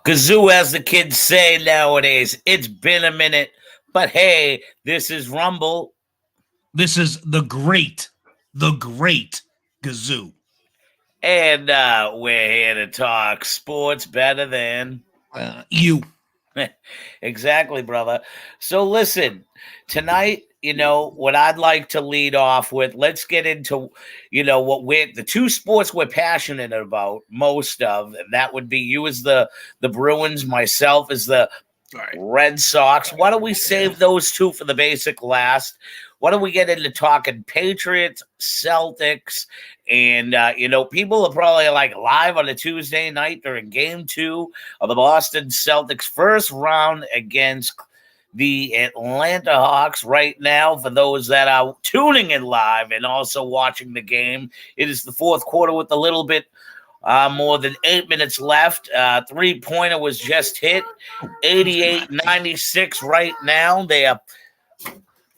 Gazoo, as the kids say nowadays. It's been a minute, but hey, this is Rumble. This is the great Gazoo. And we're here to talk sports better than You. exactly, brother. So listen, tonight, what I'd like to lead off with, let's get into, what we're the two sports we're passionate about most of, and that would be you as the Bruins, myself as the Red Sox. Why don't we save those two for the basic last? Why don't we get into talking Patriots, Celtics, and people are probably like live on a Tuesday night during Game 2 of the Boston Celtics first round against the Atlanta Hawks right now. For those that are tuning in live and also watching the game, it is the fourth quarter with a little bit more than 8 minutes left. Three-pointer was just hit. 88-96 right now. They are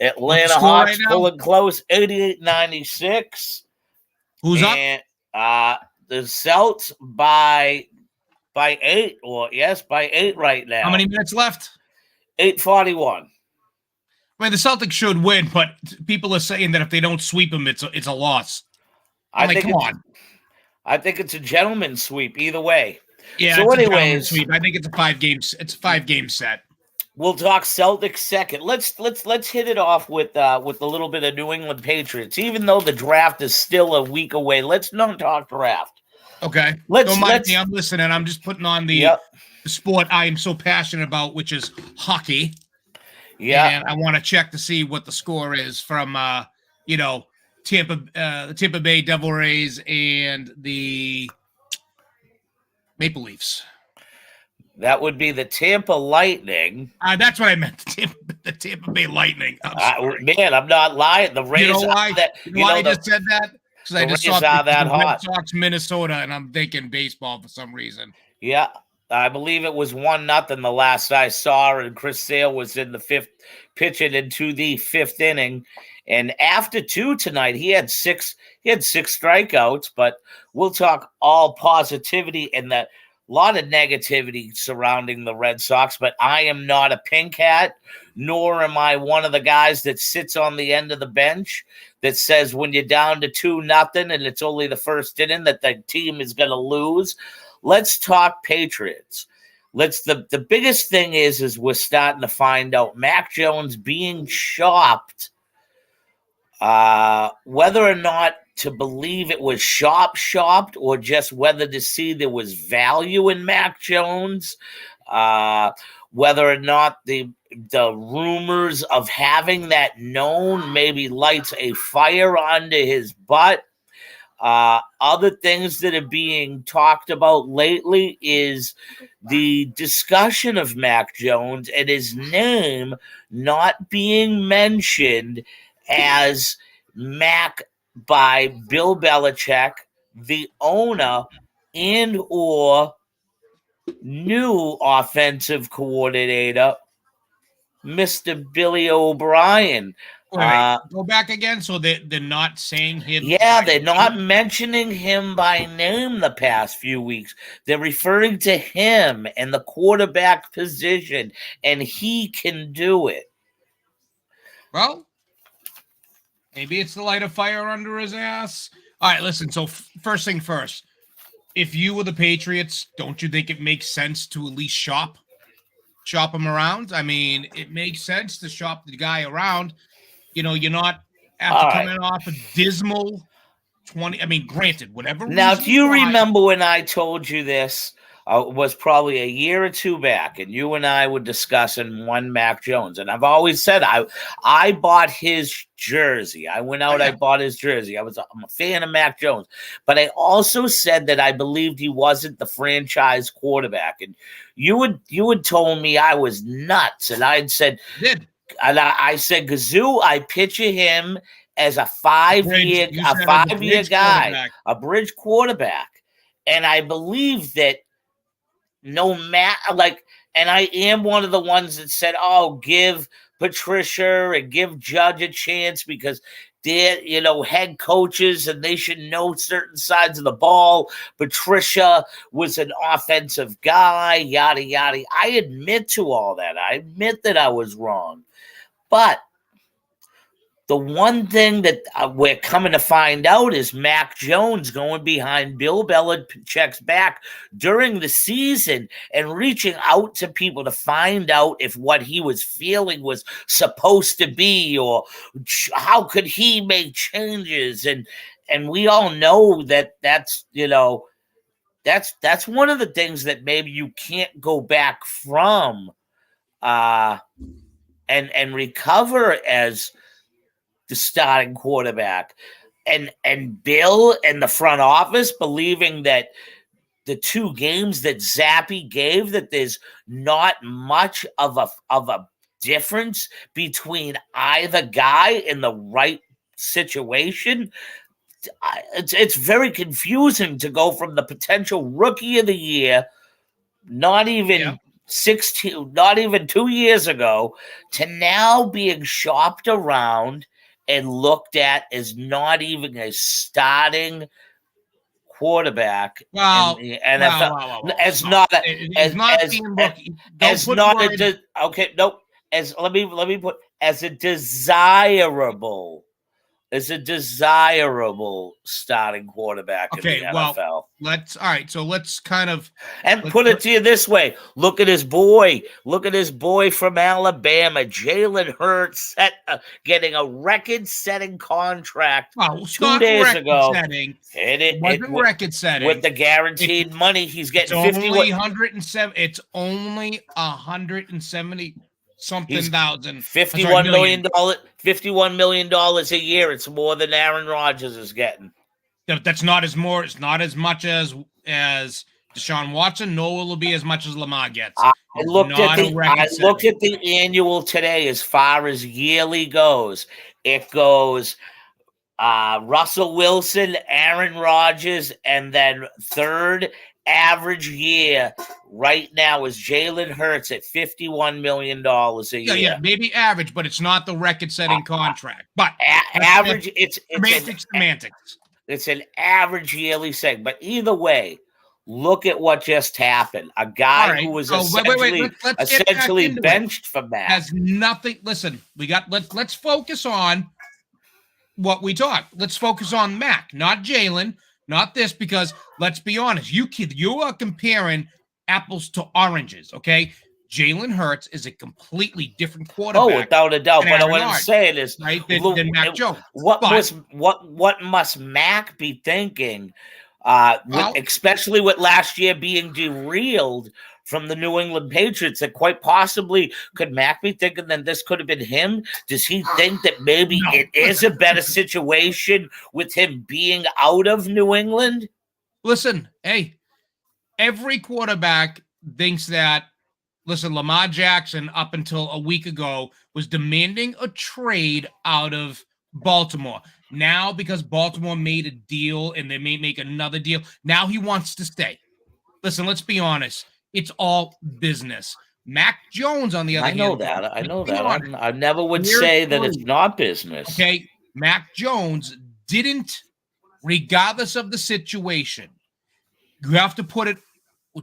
Atlanta Hawks right pulling close. 88-96. Who's up? The Celtics by 8, by 8 right now. How many minutes left? 8:41. I mean, the Celtics should win, but people are saying that if they don't sweep them, it's a loss. Come on. I think it's a gentleman's sweep either way. Yeah. So, anyways, sweep. I think it's a 5-game set. We'll talk Celtics second. Let's hit it off with a little bit of New England Patriots. Even though the draft is still a week away, let's not talk draft. Okay. Don't mind me. I'm listening. I'm just putting on the sport I am so passionate about, which is hockey. Yeah. And I want to check to see what the score is from the Tampa Bay Devil Rays and the Maple Leafs. That would be the Tampa Lightning. That's what I meant. The Tampa Bay Lightning. I'm not lying. The Rays. You know why? I just said that? Because I just saw that hot. Red Sox, Minnesota, and I'm thinking baseball for some reason. Yeah, I believe it was 1-0 the last I saw, and Chris Sale was in the fifth, pitching into the fifth inning. And after 2 tonight, he had six strikeouts. But we'll talk all positivity and that. A lot of negativity surrounding the Red Sox, but I am not a pink hat, nor am I one of the guys that sits on the end of the bench that says when you're down to 2-0 and it's only the first inning that the team is going to lose. Let's talk Patriots. The biggest thing is we're starting to find out Mac Jones being shopped, whether or not to believe it was shopped or just whether to see there was value in Mac Jones, whether or not the rumors of having that known maybe lights a fire under his butt. Other things that are being talked about lately is the discussion of Mac Jones and his name not being mentioned as Mac by Bill Belichick, the owner and or new offensive coordinator, Mr. Billy O'Brien. Go back again. So they're not saying him. Yeah, they're not mentioning him by name the past few weeks. They're referring to him and the quarterback position, and he can do it. Well, maybe it's the light of fire under his ass. All right, listen. So first thing first, if you were the Patriots, don't you think it makes sense to at least shop him around? I mean, it makes sense to shop the guy around. You're not after coming off a dismal 20. I mean, granted, whatever. Now, do you remember when I told you this? Was probably a year or 2 back, and you and I were discussing one Mac Jones. And I've always said I bought his jersey. I went out, I bought his jersey. I'm a fan of Mac Jones. But I also said that I believed he wasn't the franchise quarterback. And you had told me I was nuts. And I had said, I said, Gazoo, I picture him as a 5-year guy, a bridge quarterback. And I believe that no matter, and I am one of the ones that said, give Patricia and give Judge a chance because they're, head coaches and they should know certain sides of the ball. Patricia was an offensive guy, yada, yada. I admit to all that. I admit that I was wrong. But the one thing that we're coming to find out is Mac Jones going behind Bill Belichick's back during the season and reaching out to people to find out if what he was feeling was supposed to be, or how could he make changes. And we all know that that's one of the things that maybe you can't go back from and recover as the starting quarterback, and Bill and the front office believing that the 2 games that Zappe gave, that there's not much of a difference between either guy in the right situation. It's very confusing to go from the potential rookie of the year, not even 2 years ago, to now being shopped around and looked at as not even a starting quarterback in the NFL. As a desirable starting quarterback in the NFL. Let's kind of put it to you this way. Look at his boy. Look at his boy from Alabama, Jalen Hurts, getting a record-setting contract 2 days ago. It wasn't record-setting. With the guaranteed money, he's getting It's only 170 something thousand. $51 million a year. It's more than Aaron Rodgers is getting. That's not as much as Deshaun Watson, nor will it be as much as Lamar gets. I looked at the annual today as far as yearly goes. It goes Russell Wilson, Aaron Rodgers, and then third average year right now is Jalen Hurts at $51 million a year. Yeah, maybe average, but it's not the record-setting contract. But average, it's semantics. It's an average yearly thing. But either way, look at what just happened. A guy who was essentially benched from that has nothing. Listen, let's focus on what we talk. Let's focus on Mac, not Jalen. Not this, because let's be honest, you are comparing apples to oranges, okay? Jalen Hurts is a completely different quarterback. Oh, without a doubt. But what I'm saying is, than Mac Jones. What must Mac be thinking? Especially with last year being derailed from the New England Patriots, that quite possibly could Mac be thinking that this could have been him? Does he think that maybe it is a better situation with him being out of New England? Listen, hey, every quarterback thinks that. Listen, Lamar Jackson, up until a week ago, was demanding a trade out of Baltimore. Now, because Baltimore made a deal and they may make another deal, now he wants to stay. Listen, let's be honest. It's all business. Mac Jones, on the other hand. I know that. I never would say that it's not business. Okay. Mac Jones didn't, regardless of the situation, you have to put it,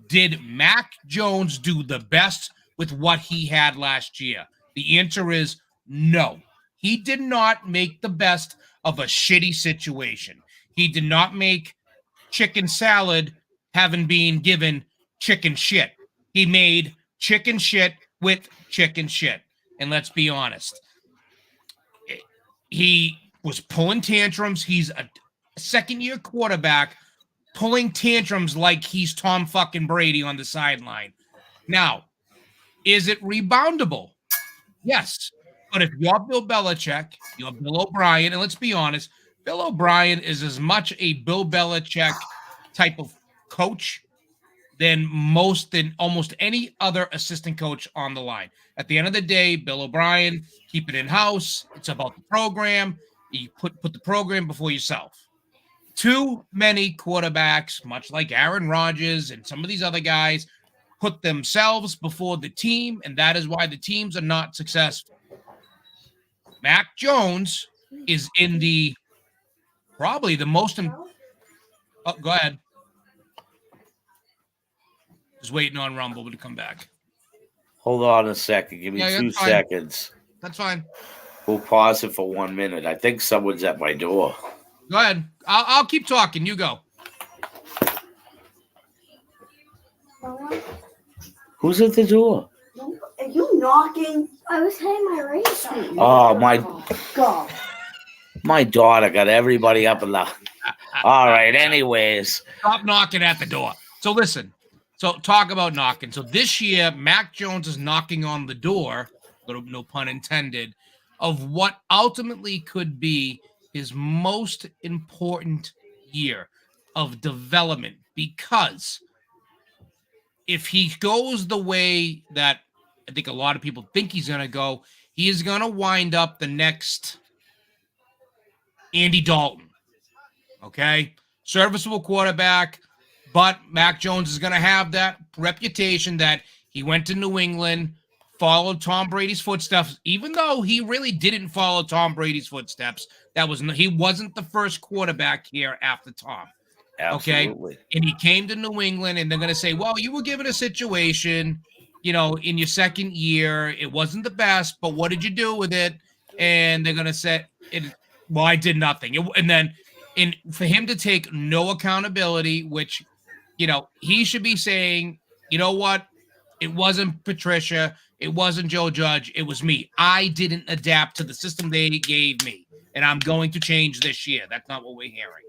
did Mac Jones do the best with what he had last year? The answer is no. He did not make the best of a shitty situation. He did not make chicken salad having been given chicken shit. He made chicken shit with chicken shit. And let's be honest. He was pulling tantrums. He's a second-year quarterback pulling tantrums like he's Tom fucking Brady on the sideline. Now, is it reboundable? Yes. But if you're Bill Belichick, you're Bill O'Brien, and let's be honest, Bill O'Brien is as much a Bill Belichick type of coach than almost any other assistant coach on the line. At the end of the day, Bill O'Brien, keep it in-house. It's about the program. You put the program before yourself. Too many quarterbacks, much like Aaron Rodgers and some of these other guys, put themselves before the team, and that is why the teams are not successful. Mac Jones is in the probably the most. Oh, go ahead. Just waiting on Rumble to come back. Hold on a second. Give me 2 seconds. That's fine. We'll pause it for 1 minute. I think someone's at my door. Go ahead. I'll keep talking. You go. Who's at the door? Are you knocking? I was hitting my razor. Oh, God. My daughter got everybody up in the... All right, anyways. Stop knocking at the door. So listen. So talk about knocking. So this year, Mac Jones is knocking on the door, no pun intended, of what ultimately could be his most important year of development. Because if he goes the way that I think a lot of people think he's going to go, he is going to wind up the next Andy Dalton. Okay? Serviceable quarterback. But Mac Jones is going to have that reputation that he went to New England, followed Tom Brady's footsteps, even though he really didn't follow Tom Brady's footsteps. He wasn't the first quarterback here after Tom. Absolutely. Okay? And he came to New England, and they're going to say, well, you were given a situation, in your second year. It wasn't the best, but what did you do with it? And they're going to say, well, I did nothing. And for him to take no accountability, which – he should be saying, you know what? It wasn't Patricia. It wasn't Joe Judge. It was me. I didn't adapt to the system they gave me, and I'm going to change this year. That's not what we're hearing.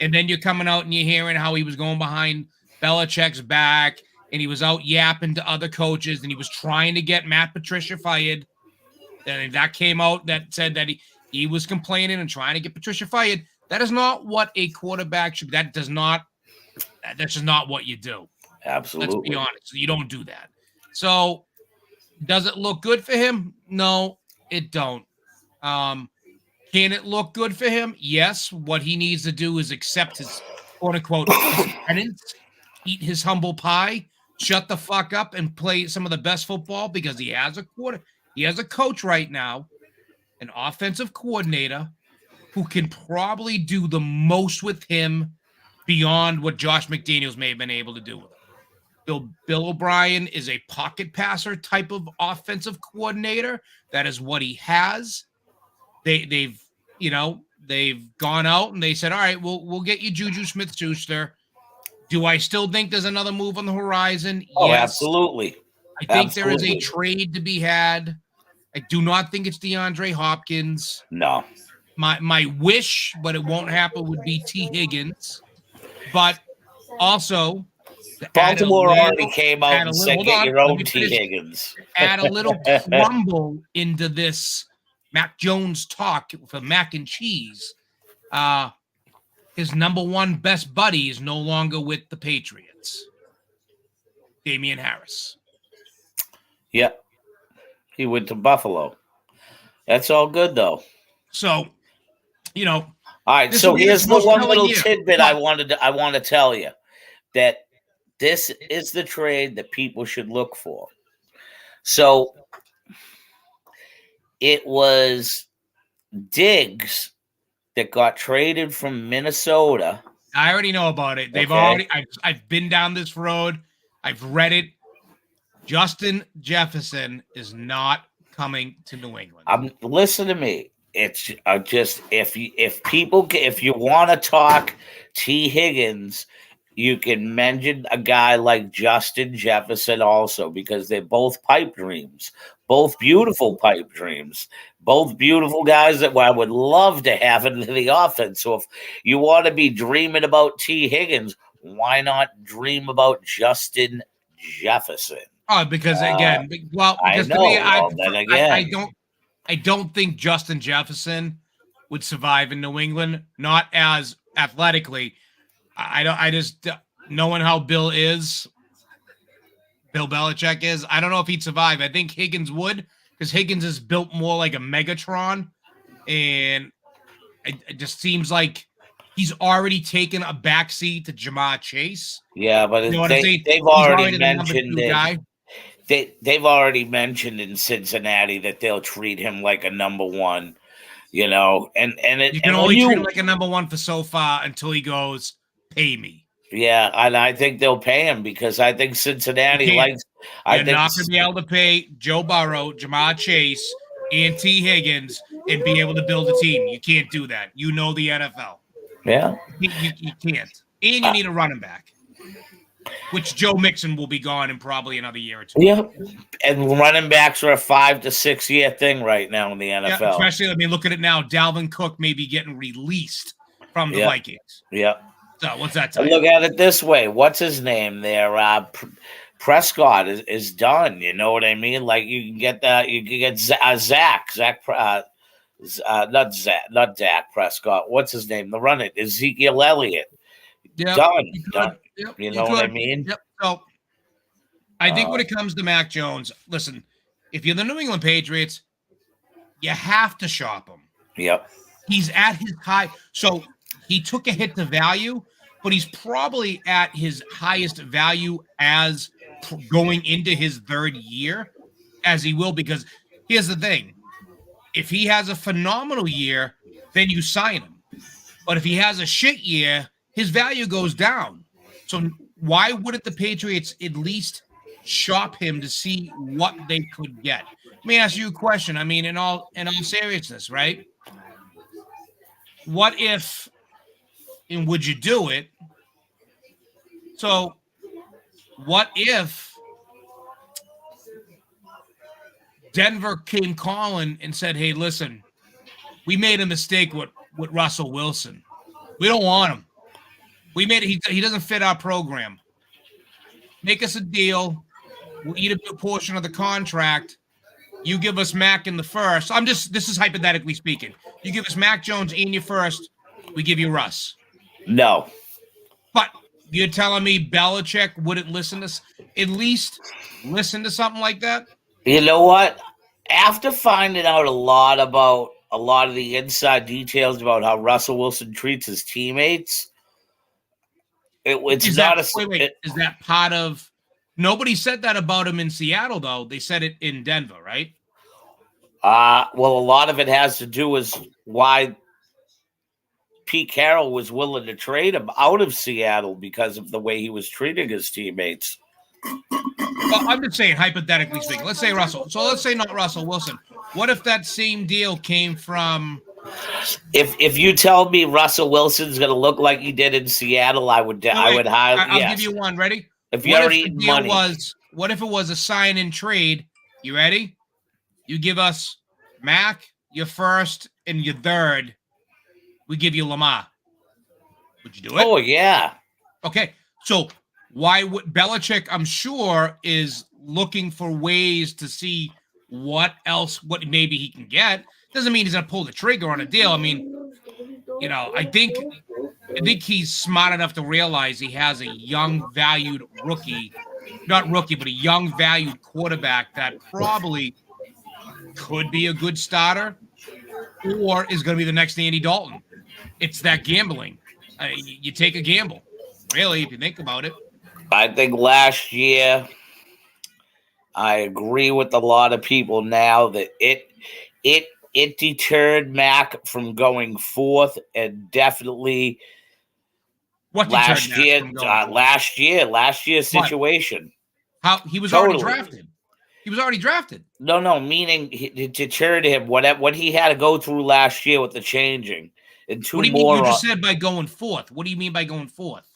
And then you're coming out and you're hearing how he was going behind Belichick's back, and he was out yapping to other coaches, and he was trying to get Matt Patricia fired. And that came out that said that he was complaining and trying to get Patricia fired. That is not what a quarterback should be. That's just not what you do. Absolutely. Let's be honest. You don't do that. So does it look good for him? No, it don't. Can it look good for him? Yes. What he needs to do is accept his quote unquote penance, eat his humble pie, shut the fuck up and play some of the best football because he has a coach right now, an offensive coordinator who can probably do the most with him beyond what Josh McDaniels may have been able to do with him. Bill O'Brien is a pocket passer type of offensive coordinator. That is what he has. They've gone out and they said, all right, we'll get you Juju Smith-Schuster. Do I still think there's another move on the horizon? Oh, yes. Absolutely. I think there is a trade to be had. I do not think it's DeAndre Hopkins. No. My wish, but it won't happen, would be T. Higgins. But also, Baltimore already came out and said, get your own T. Higgins. Add a little crumble into this Mac Jones talk for mac and cheese. His number one best buddy is no longer with the Patriots. Damian Harris. Yep. He went to Buffalo. That's all good, though. So, all right, so here's the one little tidbit I want to tell you, that this is the trade that people should look for. So it was Diggs that got traded from Minnesota. I already know about it. I've been down this road. I've read it. Justin Jefferson is not coming to New England. Listen to me. It's just if you want to talk T. Higgins, you can mention a guy like Justin Jefferson also, because they're both pipe dreams, both beautiful pipe dreams, both beautiful guys that I would love to have into the offense. So if you want to be dreaming about T. Higgins, why not dream about Justin Jefferson? Oh, because again, I don't think Justin Jefferson would survive in New England, not as athletically. I just knowing how Bill Belichick is, I don't know if he'd survive. I think Higgins would, because Higgins is built more like a Megatron, and it just seems like he's already taken a backseat to Jamar Chase. Yeah, but they've already mentioned it. They've already mentioned in Cincinnati that they'll treat him like a number one. You know, and You can only treat him like a number one for so far until he goes, pay me. Yeah, and I think they'll pay him because I think Cincinnati likes. You're not going to be able to pay Joe Burrow, Jamar Chase, and T. Higgins and be able to build a team. You can't do that. You know the NFL. Yeah. You can't. And you need a running back, which Joe Mixon will be gone in probably another year or two. Yeah. And running backs are a 5 to 6 year thing right now in the NFL. Yeah, especially, I mean, look at it now. Dalvin Cook may be getting released from the Vikings. Yeah. So what's that tell Look at it this way. What's his name there? Prescott is done. You know what I mean? Like you can get not Dak Prescott. What's his name? The runner, Ezekiel Elliott. Yep. Done. Yep. You know what I mean? Yep. So I think when it comes to Mac Jones, listen, if you're the New England Patriots, you have to shop him. Yep. He's at his high. So he took a hit to value, but he's probably at his highest value as going into his third year, as he will, because here's the thing. If he has a phenomenal year, then you sign him. But if he has a shit year, his value goes down. So why wouldn't the Patriots at least shop him to see what they could get? Let me ask you a question. I mean, in all seriousness, right? What if, and would you do it? So what if Denver came calling and said, hey, listen, we made a mistake with Russell Wilson. We don't want him. We made it. He doesn't fit our program. Make us a deal. We'll eat a portion of the contract. You give us Mac in the first. This is hypothetically speaking. You give us Mac Jones in your first. We give you Russ. No. But you're telling me Belichick wouldn't at least listen to something like that? You know what? After finding out a lot of the inside details about how Russell Wilson treats his teammates, is that part of? Nobody said that about him in Seattle, though. They said it in Denver, right? Well, a lot of it has to do with why Pete Carroll was willing to trade him out of Seattle because of the way he was treating his teammates. Well, I'm just saying, hypothetically speaking. Let's say Russell. So let's say not Russell Wilson. What if that same deal came from? If you tell me Russell Wilson's going to look like he did in Seattle, I would highly. I'll give you one. Ready? If you're eating money, what if it was a sign and trade? You ready? You give us Mac, your first, and your third. We give you Lamar. Would you do it? Oh yeah. Okay. So why would Belichick? I'm sure is looking for ways to see what maybe he can get. Doesn't mean he's gonna pull the trigger on a deal. I mean, I think he's smart enough to realize he has a young, valued rookie, not rookie, but a young, valued quarterback that probably could be a good starter or is going to be the next Andy Dalton. It's that gambling. You take a gamble, really, if you think about it. I think last year, I agree with a lot of people now that it deterred Mac from going fourth, and definitely last year's situation. How he was already drafted. He was already drafted. No, meaning it deterred him. What he had to go through last year with the changing and two more. What do you mean? You just said by going fourth. What do you mean by going fourth?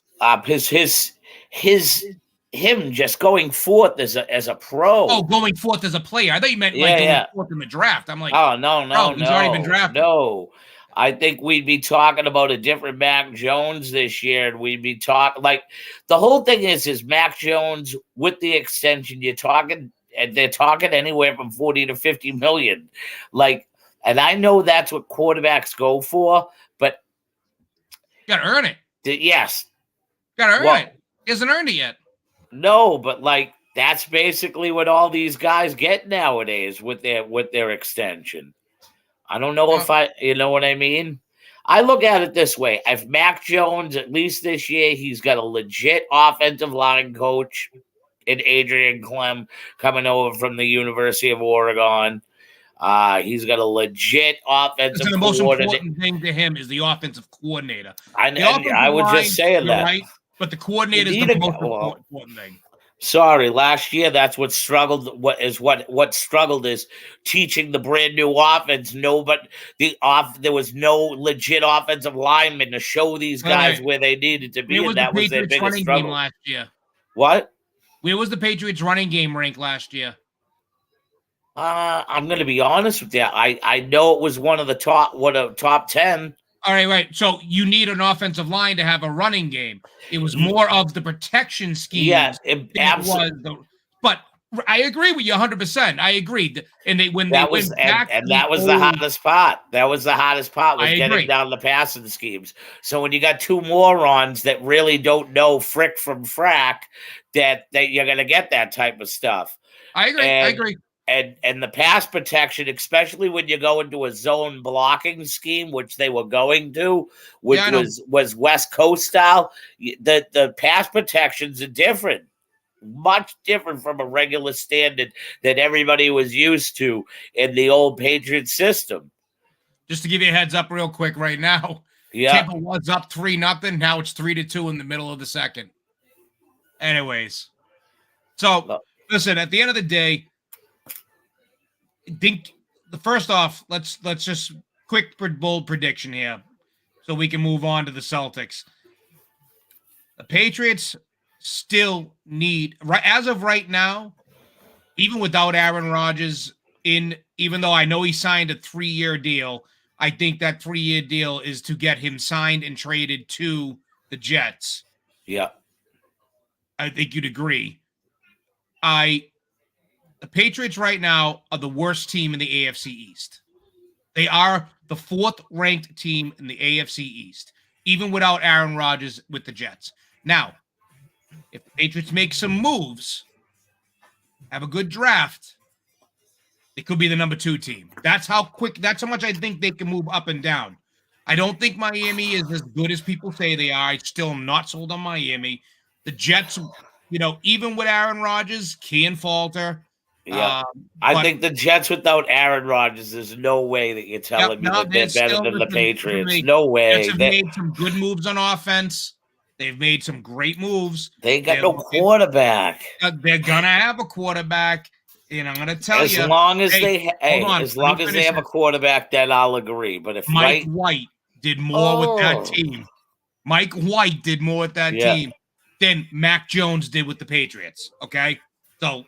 Him just going forth as a pro. Oh, going forth as a player. I thought you meant going forth in the draft. I'm like, oh no, he's already been drafted. No, I think we'd be talking about a different Mac Jones this year, and we'd be talking like the whole thing is Mac Jones with the extension. They're talking anywhere from 40 to 50 million, and I know that's what quarterbacks go for, but you gotta earn it. Yes, gotta earn it. He hasn't earned it yet. No, but that's basically what all these guys get nowadays with their extension. I don't know you know what I mean? I look at it this way. If Mac Jones, at least this year, he's got a legit offensive line coach in Adrian Clem coming over from the University of Oregon. He's got a legit offensive The most coordinator. important thing to him is the offensive coordinator. I was just saying you're that. Right, but the coordinator is the most important thing. Sorry, last year that's what struggled. What struggled is teaching the brand new offense. There was no legit offensive lineman to show these guys where they needed to be, and that was their biggest struggle. Last year. What? Where was the Patriots running game rank last year? I'm going to be honest with you. I know it was one of the top 10. All right. So you need an offensive line to have a running game. It was more of the protection scheme. Yes, absolutely. But I agree with you 100%. I agree. And that was the hardest part. That was the hardest part was getting down the passing schemes. So when you got two morons that really don't know frick from frack, that you're going to get that type of stuff. I agree. And the pass protection, especially when you go into a zone blocking scheme, which they were going to, which was West Coast style, the pass protections are different, much different from a regular standard that everybody was used to in the old Patriot system. Just to give you a heads up real quick right now, Tampa was up 3-0. Now it's 3-2 in the middle of the second. Anyways, so listen, at the end of the day, first off, let's just quick bold prediction here so we can move on to the Celtics. The Patriots still need, as of right now, even without Aaron Rodgers even though I know he signed a 3-year deal, I think that 3-year deal is to get him signed and traded to the Jets. Yeah. I think you'd agree. The Patriots right now are the worst team in the AFC East. They are the 4th-ranked team in the AFC East, even without Aaron Rodgers with the Jets. Now, if the Patriots make some moves, have a good draft, they could be the number 2 team. That's how much I think they can move up and down. I don't think Miami is as good as people say they are. I still am not sold on Miami. The Jets, even with Aaron Rodgers, can falter. Yeah, I think the Jets without Aaron Rodgers, there's no way that you're telling me that they're better than the Patriots. No way. Jets have made some good moves on offense. They've made some great moves. They got no quarterback. They're gonna have a quarterback, and I'm gonna tell you, as long as they have a quarterback, then I'll agree. But if Mike White did more with that team, Mike White did more with that team than Mac Jones did with the Patriots. Okay, so.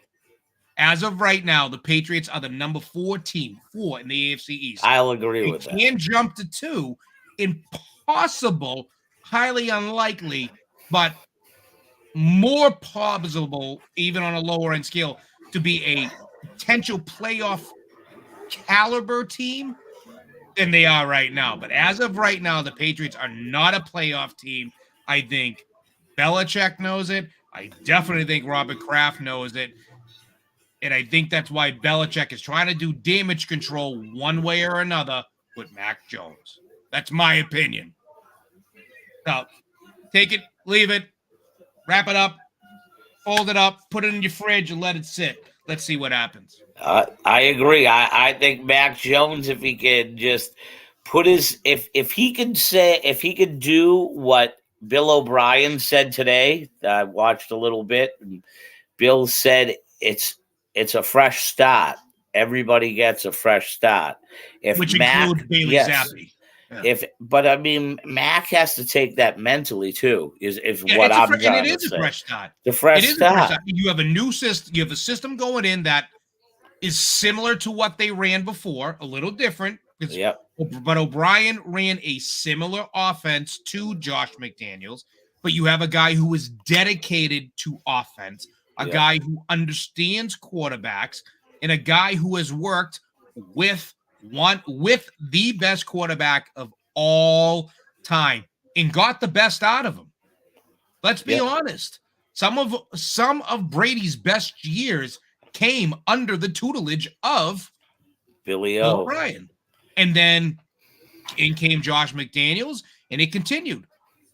As of right now, the Patriots are the number 4 team, 4 in the AFC East. I'll agree with that. They can jump to 2, impossible, highly unlikely, but more plausible, even on a lower end scale, to be a potential playoff caliber team than they are right now. But as of right now, the Patriots are not a playoff team. I think Belichick knows it. I definitely think Robert Kraft knows it. And I think that's why Belichick is trying to do damage control one way or another with Mac Jones. That's my opinion. So take it, leave it, wrap it up, fold it up, put it in your fridge, and let it sit. Let's see what happens. I agree. I think Mac Jones, if he can just put if he can do what Bill O'Brien said today. I watched a little bit, and Bill said it's a fresh start. Everybody gets a fresh start. Which includes Bailey Zappi. Yeah. Mac has to take that mentally too. Is what I'm trying to say. And it is a fresh start. The fresh start. You have a new system. You have a system going in that is similar to what they ran before, a little different. But O'Brien ran a similar offense to Josh McDaniels. But you have a guy who is dedicated to offense. A guy who understands quarterbacks, and a guy who has worked with the best quarterback of all time and got the best out of him. Let's be honest. Some of Brady's best years came under the tutelage of Billy O'Brien. And then in came Josh McDaniels, and it continued.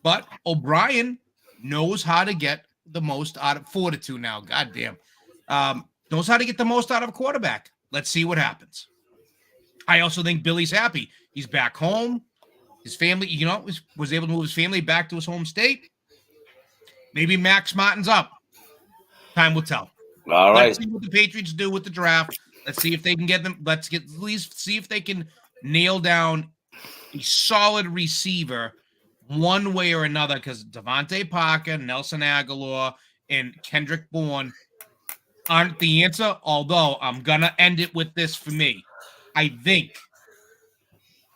But O'Brien knows how to get the most out of 42 now. Goddamn. Knows how to get the most out of a quarterback. Let's see what happens. I also think Billy's happy. He's back home. His family, was able to move his family back to his home state. Maybe Max Martin's up. Time will tell. All right. Let's see what the Patriots do with the draft. Let's see if they can get them. Let's at least see if they can nail down a solid receiver one way or another, because Devontae Parker, Nelson Aguilar, and Kendrick Bourne aren't the answer, although I'm going to end it with this for me. I think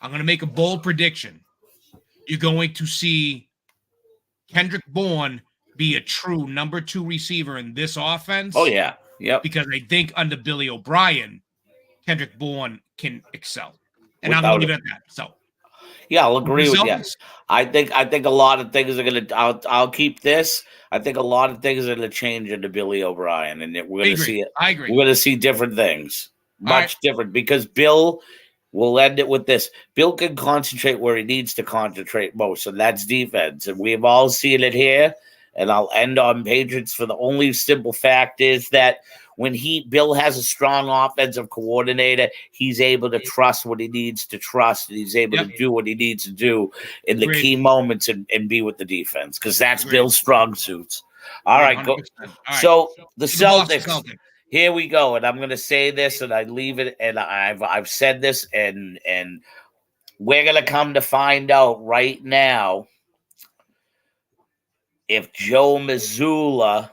I'm going to make a bold prediction. You're going to see Kendrick Bourne be a true number 2 receiver in this offense. Oh, yeah. Yep. Because I think under Billy O'Brien, Kendrick Bourne can excel. And Without I'm going to leave it at that. So, yeah, I'll agree with you. Celtics? I think a lot of things are going to I'll keep this. I think a lot of things are going to change under Billy O'Brien, and we're going to see it. I agree. We're going to see different things. Much different, because Bill, we'll end it with this. Bill can concentrate where he needs to concentrate most, and that's defense. And we've all seen it here. And I'll end on Patriots for the only simple fact is that when Bill has a strong offensive coordinator, he's able to trust what he needs to trust, and he's able to do what he needs to do in the key moments and be with the defense, because that's Bill's strong suits. All right, go. All right. So the Celtics. Here we go, and I'm going to say this, and I leave it, and I've said this, and we're going to come to find out right now if Joe Mazzulla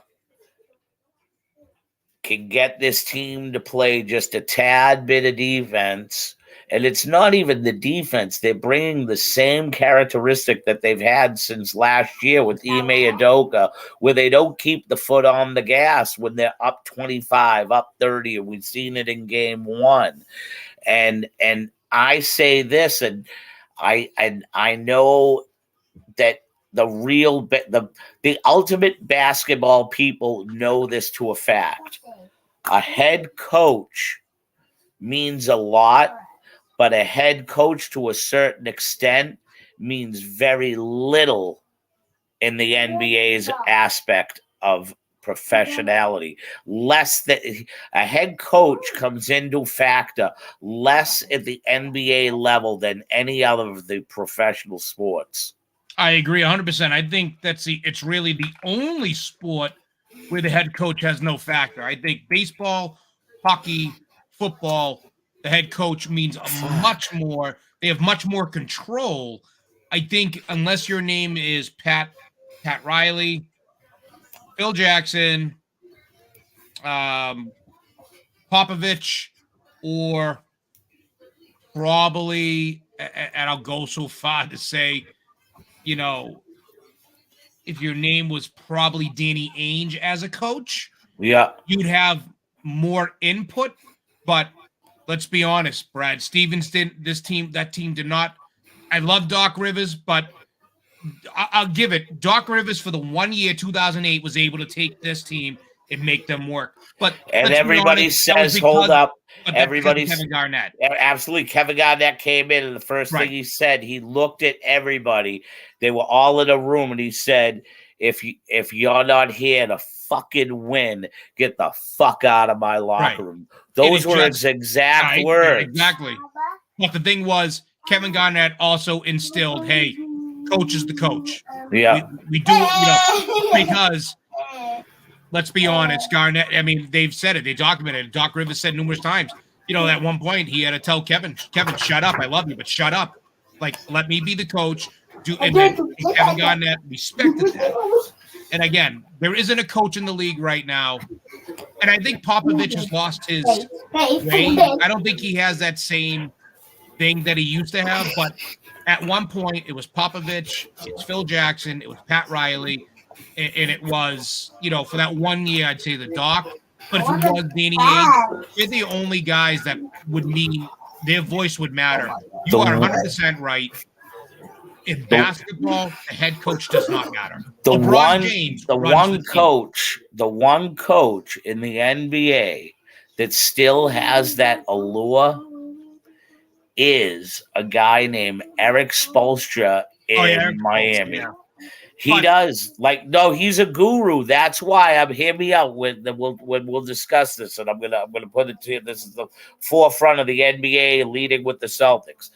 can get this team to play just a tad bit of defense. And it's not even the defense. They're bringing the same characteristic that they've had since last year with Ime Udoka, where they don't keep the foot on the gas when they're up 25, up 30, and we've seen it in game 1. And I say this, and I know that the ultimate basketball people know this to a fact. A head coach means a lot, but a head coach to a certain extent means very little in the NBA's aspect of professionality. Less that a head coach comes into factor less at the NBA level than any other of the professional sports. I agree 100%. I think it's really the only sport where the head coach has no factor. I think baseball, hockey, football, the head coach means much more. They have much more control. I think unless your name is Pat Riley, Phil Jackson, Popovich, or probably, and I'll go so far to say, if your name was probably Danny Ainge as a coach, you'd have more input. But let's be honest, Brad Stevens that team did not. I love Doc Rivers, but I'll give it. Doc Rivers for the 1 year, 2008, was able to take this team and make them work. But everybody says, hold up. Everybody's Kevin Garnett. Absolutely. Kevin Garnett came in, and the first thing he said, he looked at everybody. They were all in a room, and he said, if you're not here to fucking win, get the fuck out of my locker room. Those were his exact words. Exactly. But the thing was, Kevin Garnett also instilled, hey, coach is the coach. Yeah. We do, because let's be honest, Garnett, I mean, they've said it. They documented it. Doc Rivers said numerous times, at one point he had to tell Kevin, shut up. I love you, but shut up. Like, let me be the coach. And Kevin Garnett respected that. And again, there isn't a coach in the league right now. And I think Popovich has lost his way. I don't think he has that same thing that he used to have. But at one point, it was Popovich, it's Phil Jackson, it was Pat Riley, and it was, for that 1 year, I'd say the Doc. But if it was Danny Ainge, they're the only guys that would mean their voice would matter. You are 100% right. In basketball, the head coach does not matter. The one coach in the NBA that still has that allure is a guy named Eric Spoelstra in Miami. He does. Like, no, he's a guru. That's why I'm. Hear me out. When we'll discuss this, and I'm gonna put it to you. This is the forefront of the NBA, leading with the Celtics.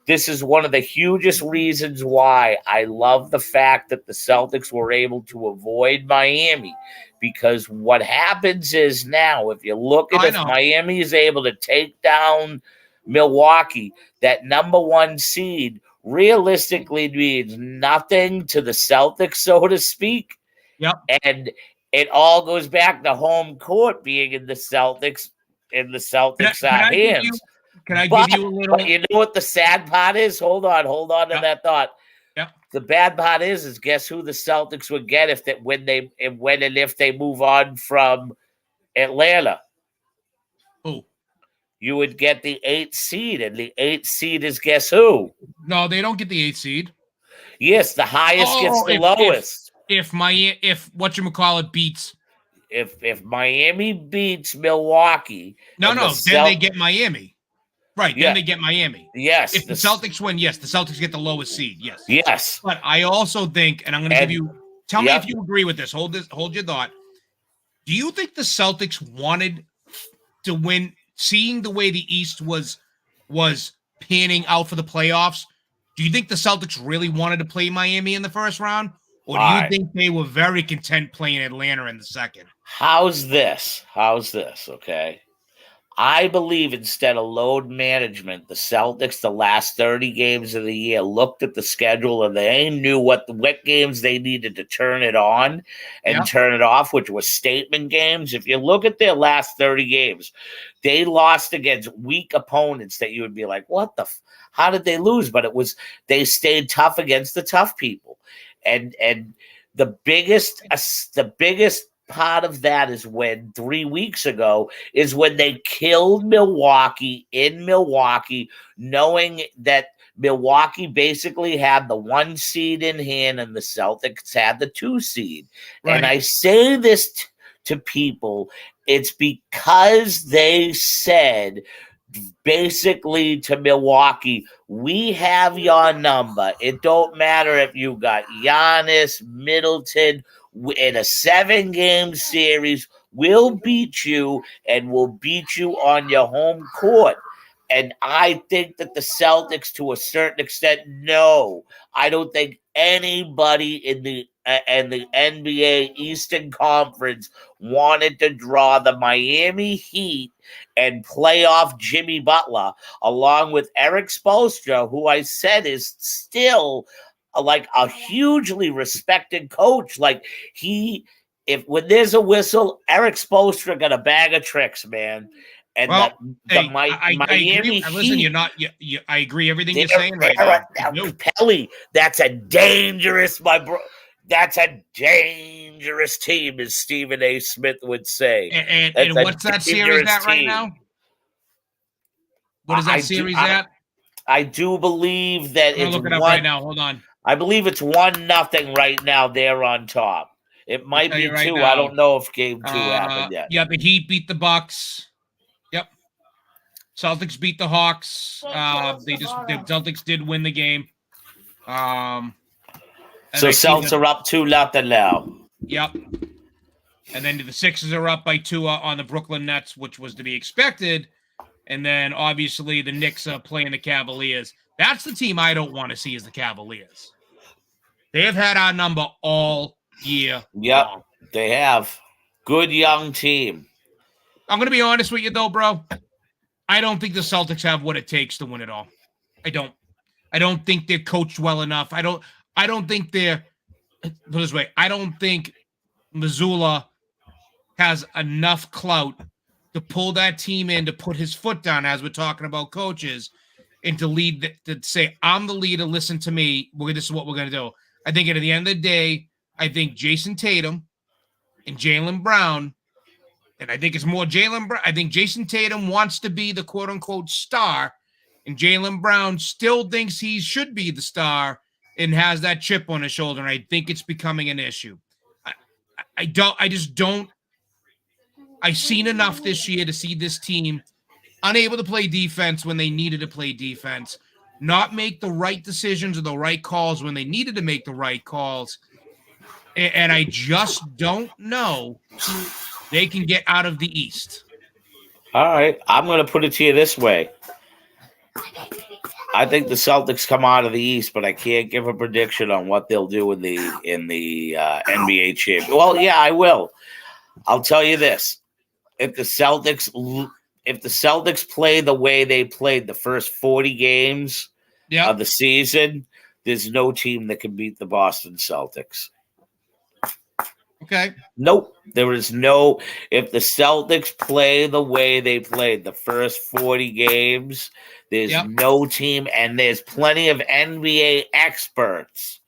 This is one of the hugest reasons why I love the fact that the Celtics were able to avoid Miami. Because what happens is now, if you look at if Miami is able to take down Milwaukee, that number one seed realistically means nothing to the Celtics, so to speak. Yep. And it all goes back to home court being in the Celtics hands. Can I give you a little? But you know what the sad part is? Hold on to that thought. Yep. The bad part is guess who the Celtics would get if they move on from Atlanta? Who? You would get the 8th seed, and the 8th seed is guess who? No, they don't get the 8th seed. Yes, the highest gets the lowest. If whatchamacallit beats. If Miami beats Milwaukee. No, then they get Miami. Right, then they get Miami. Yes. If the Celtics win, yes, the Celtics get the lowest seed. Yes. Yes. But I also think, and I'm going to give you, tell me if you agree with this. Hold your thought. Do you think the Celtics wanted to win, seeing the way the East was panning out for the playoffs? Do you think the Celtics really wanted to play Miami in the first round? Or do you think they were very content playing Atlanta in the second? How's this? Okay. I believe instead of load management, the Celtics, the last 30 games of the year, looked at the schedule and they knew what games they needed to turn it on and turn it off, which was statement games. If you look at their last 30 games, they lost against weak opponents that you would be like, how did they lose? But they stayed tough against the tough people. And the biggest part of that is when 3 weeks ago is when they killed Milwaukee in Milwaukee, knowing that Milwaukee basically had the 1 seed in hand and the Celtics had the 2 seed. Right. And I say this to people, it's because they said basically to Milwaukee, we have your number. It don't matter if you got Giannis, Middleton. In a 7-game series, we'll beat you, and we'll beat you on your home court. And I think that the Celtics, to a certain extent, no. I don't think anybody in the NBA Eastern Conference wanted to draw the Miami Heat and play off Jimmy Butler, along with Eric Spoelstra, who I said is still like a hugely respected coach. Like when there's a whistle, Eric Spoelstra got a bag of tricks, man. And Miami Heat. Listen, I agree everything you're saying right now. Pelly, that's a dangerous, that's a dangerous team, as Stephen A. Smith would say. And what's that series at right now? What is that series at? I do believe that it's look it up right now. Hold on. I believe it's 1-0 right now. They're on top. It might be 2. I don't know if game 2 happened yet. Yeah, the Heat beat the Bucks. Yep. Celtics beat the Hawks. The Celtics did win the game. So Celtics are up 2-0 now. Yep. And then the Sixers are up by 2 on the Brooklyn Nets, which was to be expected. And then obviously the Knicks are playing the Cavaliers. That's the team I don't want to see, is the Cavaliers. They have had our number all year. Yep, they have. Good young team. I'm going to be honest with you, though, bro. I don't think the Celtics have what it takes to win it all. I don't. I don't think they're coached well enough. I don't think they're – put it this way. I don't think Missoula has enough clout to pull that team in, to put his foot down, as we're talking about coaches, and to lead, to say, I'm the leader, listen to me. This is what we're going to do. I think at the end of the day, I think Jason Tatum and Jaylen Brown, and I think it's more Jaylen Brown. I think Jason Tatum wants to be the quote-unquote star, and Jaylen Brown still thinks he should be the star and has that chip on his shoulder, and I think it's becoming an issue. I've seen enough this year to see this team unable to play defense when they needed to play defense, not make the right decisions or the right calls when they needed to make the right calls. and I just don't know they can get out of the East. All right, I'm going to put it to you this way. I think the Celtics come out of the East, but I can't give a prediction on what they'll do in the NBA champion. Well, yeah, I will. I'll tell you this: if the Celtics play the way they played the first 40 games of the season, there's no team that can beat the Boston Celtics. Okay. Nope. There is no. If the Celtics play the way they played the first 40 games, there's no team, and there's plenty of NBA experts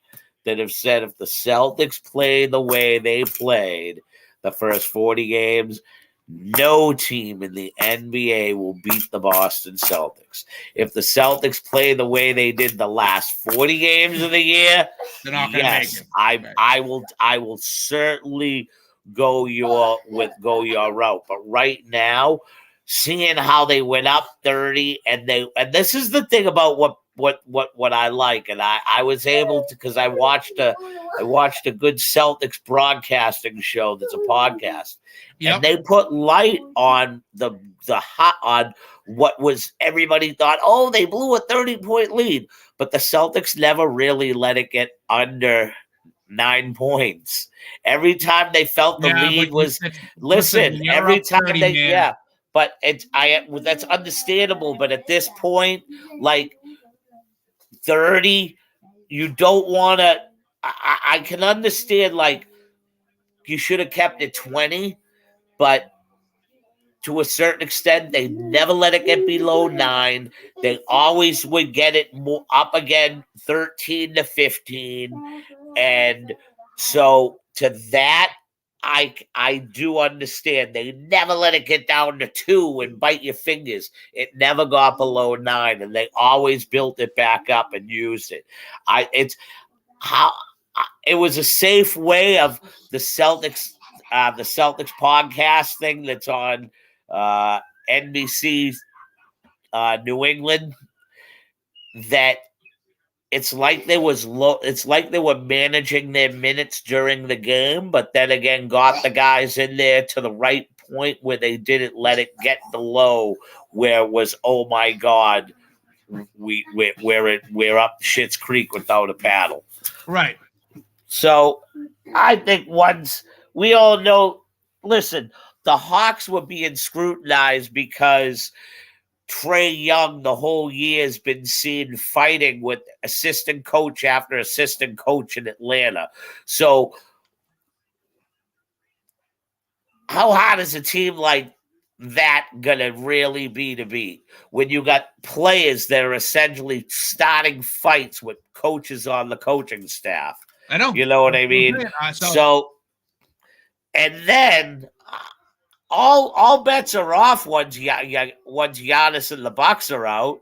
that have said if the Celtics play the way they played the first 40 games, no team in the NBA will beat the Boston Celtics. If the Celtics play the way they did the last 40 games of the year, they're not going to make it. I will certainly go your route. But right now, seeing how they went up 30, and this is the thing about what I like, and I was able to, because I watched a good Celtics broadcasting show that's a podcast. And they put light on on what was everybody thought, oh, they blew a 30-point lead. But the Celtics never really let it get under 9 points. Every time they felt the lead was every time 30, they man. but that's understandable. But at this point, like 30, you don't want to. I can understand, like, you should have kept it 20. But to a certain extent, they never let it get below 9. They always would get it up again, 13 to 15. And so to that, I do understand. They never let it get down to 2 and bite your fingers. It never got below 9, and they always built it back up and used it. It was a safe way of the Celtics podcast thing that's on NBC New England, that it's like they were managing their minutes during the game, but then again got the guys in there to the right point where they didn't let it get below where it was, oh my God, we're up Schitt's Creek without a paddle. Right. So I think once we all know, listen, the Hawks were being scrutinized because Trae Young the whole year has been seen fighting with assistant coach after assistant coach in Atlanta. So how hard is a team like that going to really be to beat when you got players that are essentially starting fights with coaches on the coaching staff? I know. You know what I mean? So and then all bets are off once Giannis and the Bucks are out.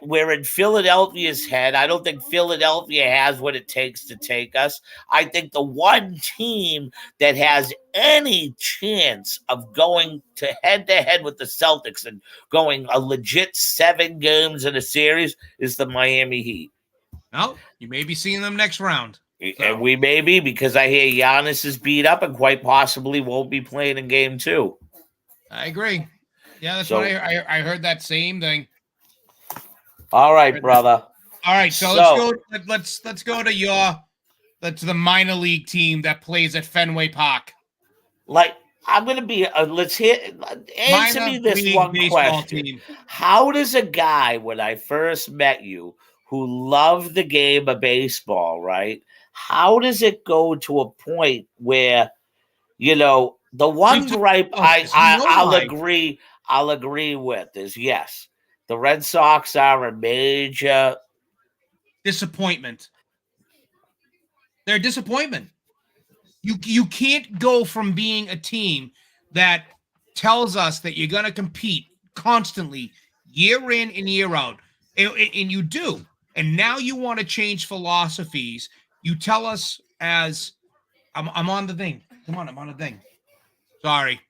We're in Philadelphia's head. I don't think Philadelphia has what it takes to take us. I think the one team that has any chance of going to head with the Celtics and going a legit 7 games in a series is the Miami Heat. No, you may be seeing them next round. And we may be, because I hear Giannis is beat up and quite possibly won't be playing in game 2. I agree. Yeah, that's what I heard, that same thing. All right, brother. All right, so let's go to the minor league team that plays at Fenway Park. Like, I'm gonna be answer me this one question. Team. How does a guy, when I first met you, who loved the game of baseball, right? How does it go to a point where, the one gripe I'll agree with is, yes, the Red Sox are a major disappointment. They're a disappointment. You can't go from being a team that tells us that you're going to compete constantly, year in and year out, and you do. And now you want to change philosophies. You tell us as I'm on the thing. Come on, I'm on the thing. Sorry,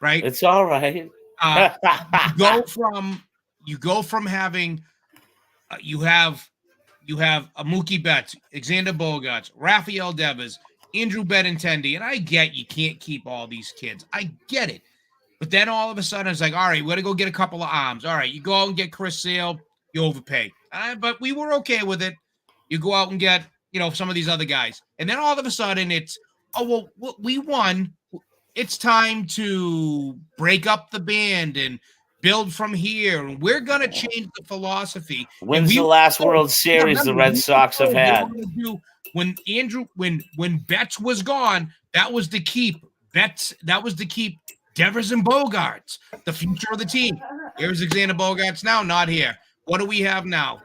right? It's all right. You go from having you have you have a Mookie Betts, Xander Bogaerts, Rafael Devers, Andrew Benintendi, and I get you can't keep all these kids. I get it. But then all of a sudden, it's like, all right, we're going to go get a couple of arms. All right, you go out and get Chris Sale, you overpay. But we were okay with it. You go out and get, some of these other guys. And then all of a sudden, it's, oh, well, we won. It's time to break up the band and build from here. And we're going to change the philosophy. When's the last World Series the Red Sox have had? When Betts was gone, that was to keep Betts. That was to keep Devers and Bogaerts, the future of the team. Here's Xander Bogaerts now, not here. What do we have now?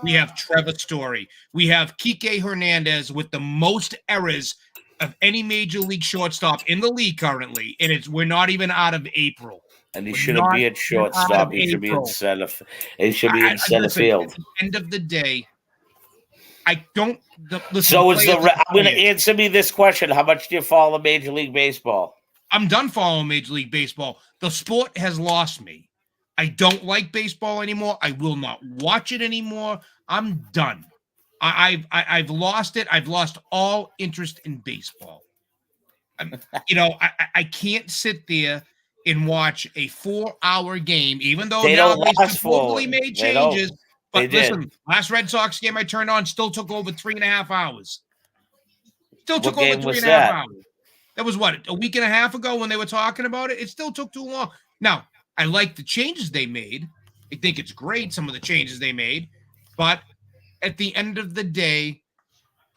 We have Trevor Story. We have Kike Hernandez with the most errors of any major league shortstop in the league currently, and we're not even out of April. And he shouldn't be at shortstop. He should be in center. He should be in center field. At the end of the day, I don't. I'm going to answer me this question: how much do you follow Major League Baseball? I'm done following Major League Baseball. The sport has lost me. I don't like baseball anymore. I will not watch it anymore. I'm done. I've lost it. I've lost all interest in baseball. I can't sit there and watch a 4-hour game, even though they now don't they last supposedly made changes. But listen, did. last Red Sox game I turned on still took over 3.5 hours. Still took what over game 3.5 hours. That was what, a week and a half ago when they were talking about it? It still took too long. Now, I like the changes they made. I think it's great, some of the changes they made. But at the end of the day,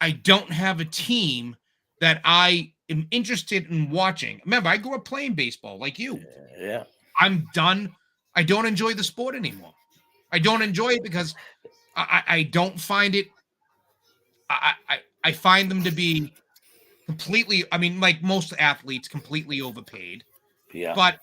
I don't have a team that I am interested in watching. Remember, I grew up playing baseball like you. Yeah. I'm done. I don't enjoy the sport anymore. I don't enjoy it because I don't find it. I find them to be completely, like most athletes, completely overpaid. Yeah. But,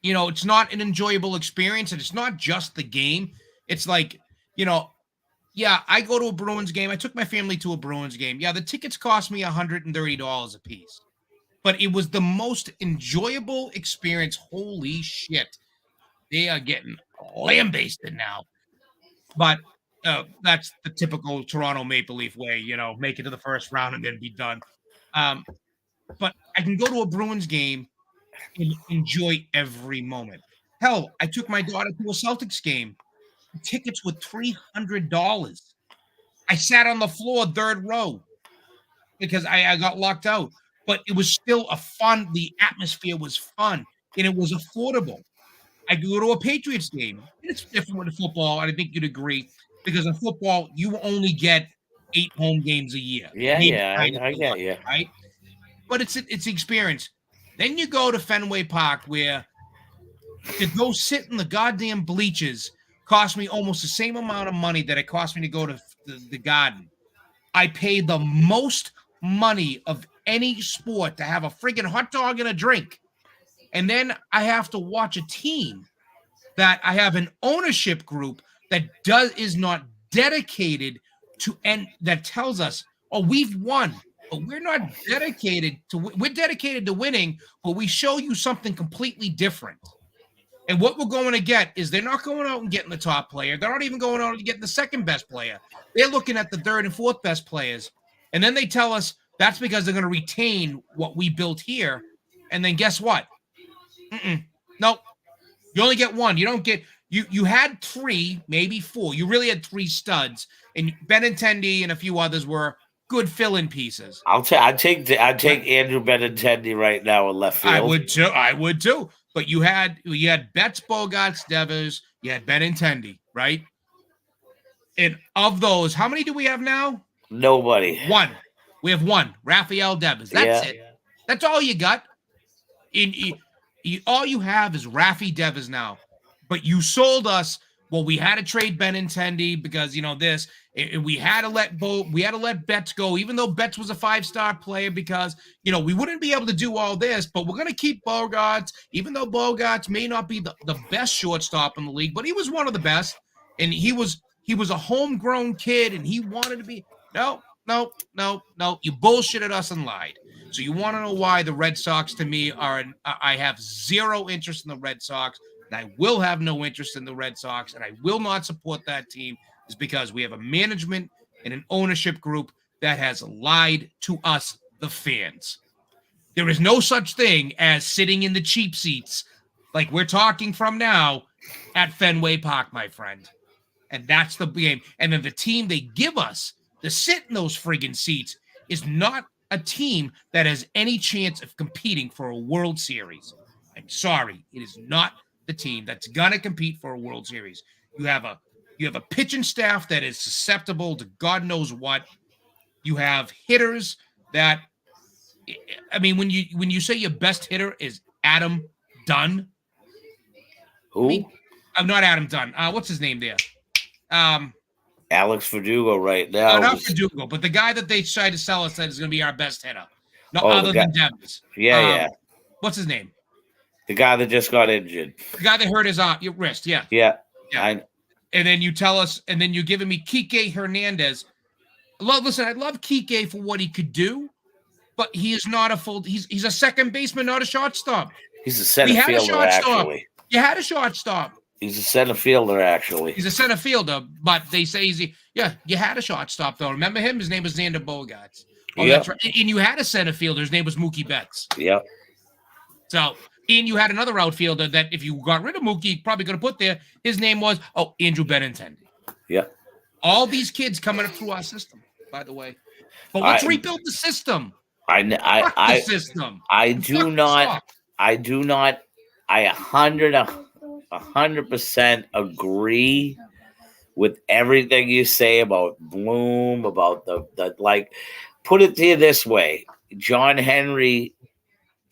it's not an enjoyable experience, and it's not just the game. It's like, yeah, I go to a Bruins game. I took my family to a Bruins game. Yeah, the tickets cost me $130 a piece. But it was the most enjoyable experience. Holy shit. They are getting lambasted now. But that's the typical Toronto Maple Leaf way, make it to the first round and then be done. But I can go to a Bruins game and enjoy every moment. Hell, I took my daughter to a Celtics game. The tickets were $300. I sat on the floor, third row, because I got locked out. But it was still the atmosphere was fun, and it was affordable. I go to a Patriots game. It's different with football, and I think you'd agree, because in football, you only get 8 home games a year. Yeah, I get you. Right? But it's the experience. Then you go to Fenway Park, where to go sit in the goddamn bleachers cost me almost the same amount of money that it cost me to go to the Garden. I pay the most money of any sport to have a friggin' hot dog and a drink. And then I have to watch a team that I have an ownership group that is not dedicated to, and that tells us, oh, we've won, but we're not dedicated to, we're dedicated to winning, but we show you something completely different. And what we're going to get is they're not going out and getting the top player. They're not even going out and getting the second best player. They're looking at the third and fourth best players. And then they tell us that's because they're going to retain what we built here. And then guess what? Nope. You only get one. You don't get you had 3, maybe 4. You really had 3 studs, and Benintendi and a few others were good fill-in pieces. I'd take Andrew Benintendi right now in left field. I would too. But you had Betts, Bogaerts, Devers, you had Benintendi, right? And of those, how many do we have now? Nobody. 1. We have 1. Rafael Devers. That's it. Yeah. That's all you got. All you have is Rafi Devers now. But you sold us. Well, we had to trade Benintendi because this, and we had to let Betts go, even though Betts was a 5-star player, because we wouldn't be able to do all this. But we're gonna keep Bogaerts, even though Bogaerts may not be the best shortstop in the league, but he was one of the best, and he was a homegrown kid, and he wanted to be. No. You bullshitted us and lied. So you want to know why the Red Sox, to me, I have zero interest in the Red Sox, and I will have no interest in the Red Sox, and I will not support that team is because we have a management and an ownership group that has lied to us, the fans. There is no such thing as sitting in the cheap seats like we're talking from now at Fenway Park, my friend. And that's the game. And then the team they give us to sit in those friggin' seats is not a team that has any chance of competing for a World Series. I'm sorry. It is not the team that's going to compete for a World Series. You have a pitching staff that is susceptible to God knows what. You have hitters that, I mean, when you say your best hitter is Adam Dunn. Who? I mean, I'm not Adam Dunn. What's his name there? Alex Verdugo right now. No, not Verdugo, but the guy that they tried to sell us that is going to be our best hitter. No, Oh, other than Devers. Yeah. What's his name? The guy that just got injured. The guy that hurt his your wrist. Yeah. Yeah. And then you tell us, and then you're giving me Kike Hernandez. Listen, I love Kike for what he could do, but he is not a full. He's a second baseman, not a shortstop. He's a center fielder, actually. You had a shortstop. He's a center fielder, actually. He's a center fielder, but they say you had a shortstop, though. Remember him? His name was Xander Bogaerts. Oh, yep. That's right. And you had a center fielder. His name was Mookie Betts. Yep. So, and you had another outfielder that if you got rid of Mookie, probably going to put there. His name was, Andrew Benintendi. Yep. All these kids coming up through our system, by the way. But let's rebuild the system. I system. I do not 100% agree with everything you say about Bloom, about the like. Put it to you this way: John Henry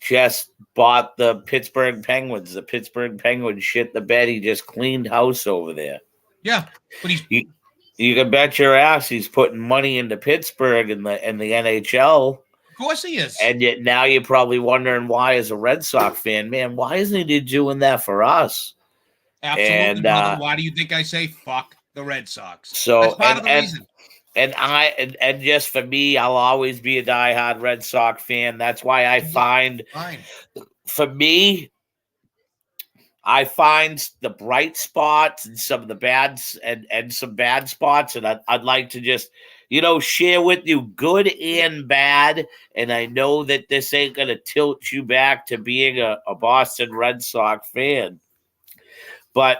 just bought the Pittsburgh Penguins. The Pittsburgh Penguins shit the bed. He just cleaned house over there. Yeah, but you can bet your ass he's putting money into Pittsburgh in the NHL. Of course he is. And yet now you're probably wondering why, as a Red Sox fan, man, why isn't he doing that for us? Absolutely. And, brother. Why do you think I say fuck the Red Sox? So that's part of the reason. And just for me, I'll always be a diehard Red Sox fan. That's why I find, for me, I find the bright spots and some of the bad and some bad spots, and I'd like to just, share with you good and bad. And I know that this ain't gonna tilt you back to being a Boston Red Sox fan, but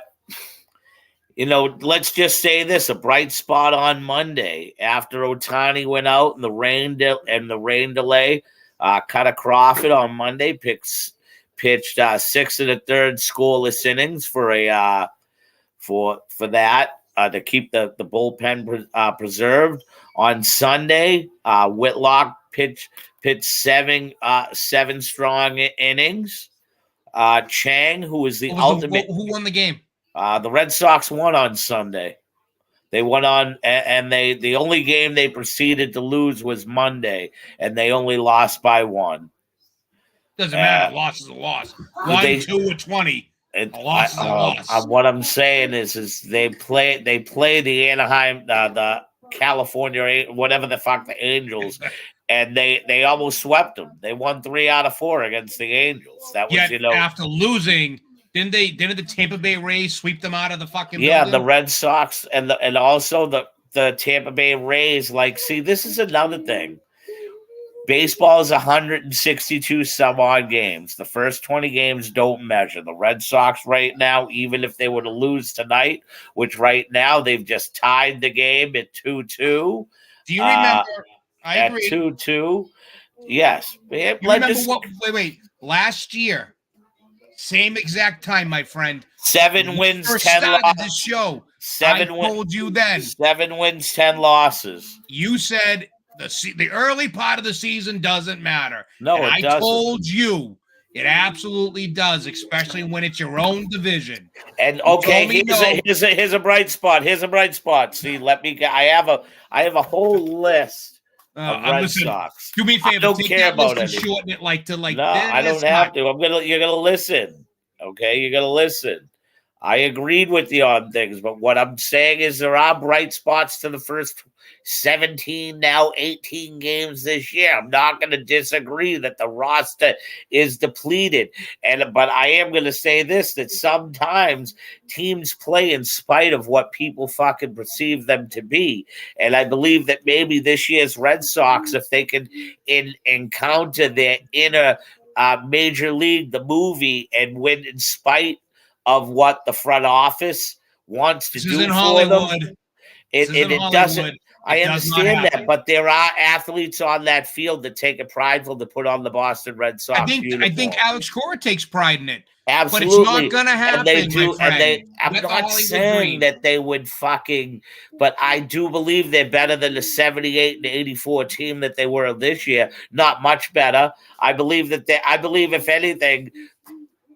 let's just say this: a bright spot on Monday after Ohtani went out and the rain delay. Cutter Crawford on Monday pitched 6 1/3 scoreless innings for that to keep the bullpen preserved. On Sunday, Whitlock pitched 7 strong innings. Chang, who was the ultimate, who won the game? The Red Sox won on Sunday. They won on, and the only game they proceeded to lose was Monday, and they only lost by 1. Doesn't matter. Loss is a loss. 1, 2, or 20. A loss is a loss. What I'm saying is they play the Anaheim, the California, whatever the fuck, the Angels, and they almost swept them. They won 3 out of 4 against the Angels. That was after losing. Didn't the Tampa Bay Rays sweep them out of the fucking building? The Red Sox and also the Tampa Bay Rays. See, this is another thing. Baseball is 162 some odd games. The first 20 games don't measure. The Red Sox right now, even if they were to lose tonight, which right now they've just tied the game at 2-2. Do you remember? I agree. At 2-2. Yes. Wait. Last year. Same exact time, my friend. 7 wins, 10 losses. This show. I told you then. 7 wins, 10 losses. You said the early part of the season doesn't matter. No, it doesn't. I told you it absolutely does, especially when it's your own division. And here's a bright spot. Here's a bright spot. See, I have a whole list. Red Sox. Do me a favor. I don't care about it. Shorten it No, I don't have to. You're gonna listen. Okay, you're gonna listen. I agreed with you on things, but what I'm saying is there are bright spots to the first 17, now 18 games this year. I'm not going to disagree that the roster is depleted. But I am going to say this, that sometimes teams play in spite of what people fucking perceive them to be. And I believe that maybe this year's Red Sox, if they can encounter their inner Major League, the movie, and win in spite of what the front office wants to do for them. It doesn't. I understand that, but there are athletes on that field that take it prideful to put on the Boston Red Sox uniform. I think Alex Cora takes pride in it. Absolutely. But it's not going to happen, and they do, my friend. I'm not saying that they would fucking, but I do believe they're better than the 78 and 84 team that they were this year. Not much better. I believe if anything,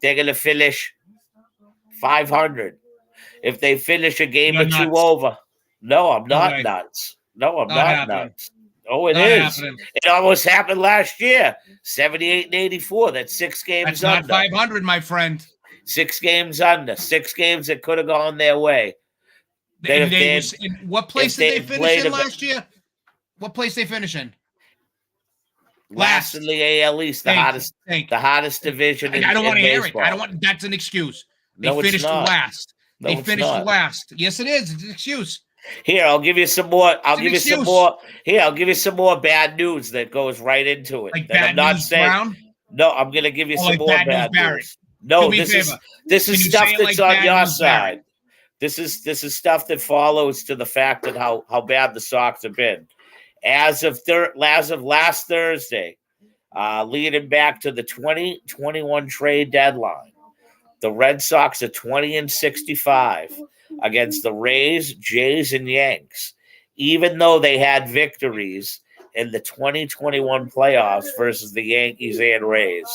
they're going to finish 500. If they finish a game or two over. No, I'm not nuts. No, I'm not nuts. Oh, it is. It almost happened last year. 78 and 84. That's 6 games That's under. Not 500, my friend. 6 games under. 6 games that could have gone their way. What place did they finish in last year? What place they finish in? Last in the AL East, the hottest division. I don't want to hear it. I don't want. That's an excuse. They finished last. They finished last. Yes, it is. It's an excuse. Here, I'll give you some more. I'll give you some more bad news that goes right into it. Like bad news, Brown? No, I'm going to give you some more bad news. No, this is stuff that's on your side. This is stuff that follows to the fact that how bad the Sox have been. As of last Thursday, leading back to the 2021 trade deadline, the Red Sox are 20-65 against the Rays, Jays, and Yanks, even though they had victories in the 2021 playoffs versus the Yankees and Rays.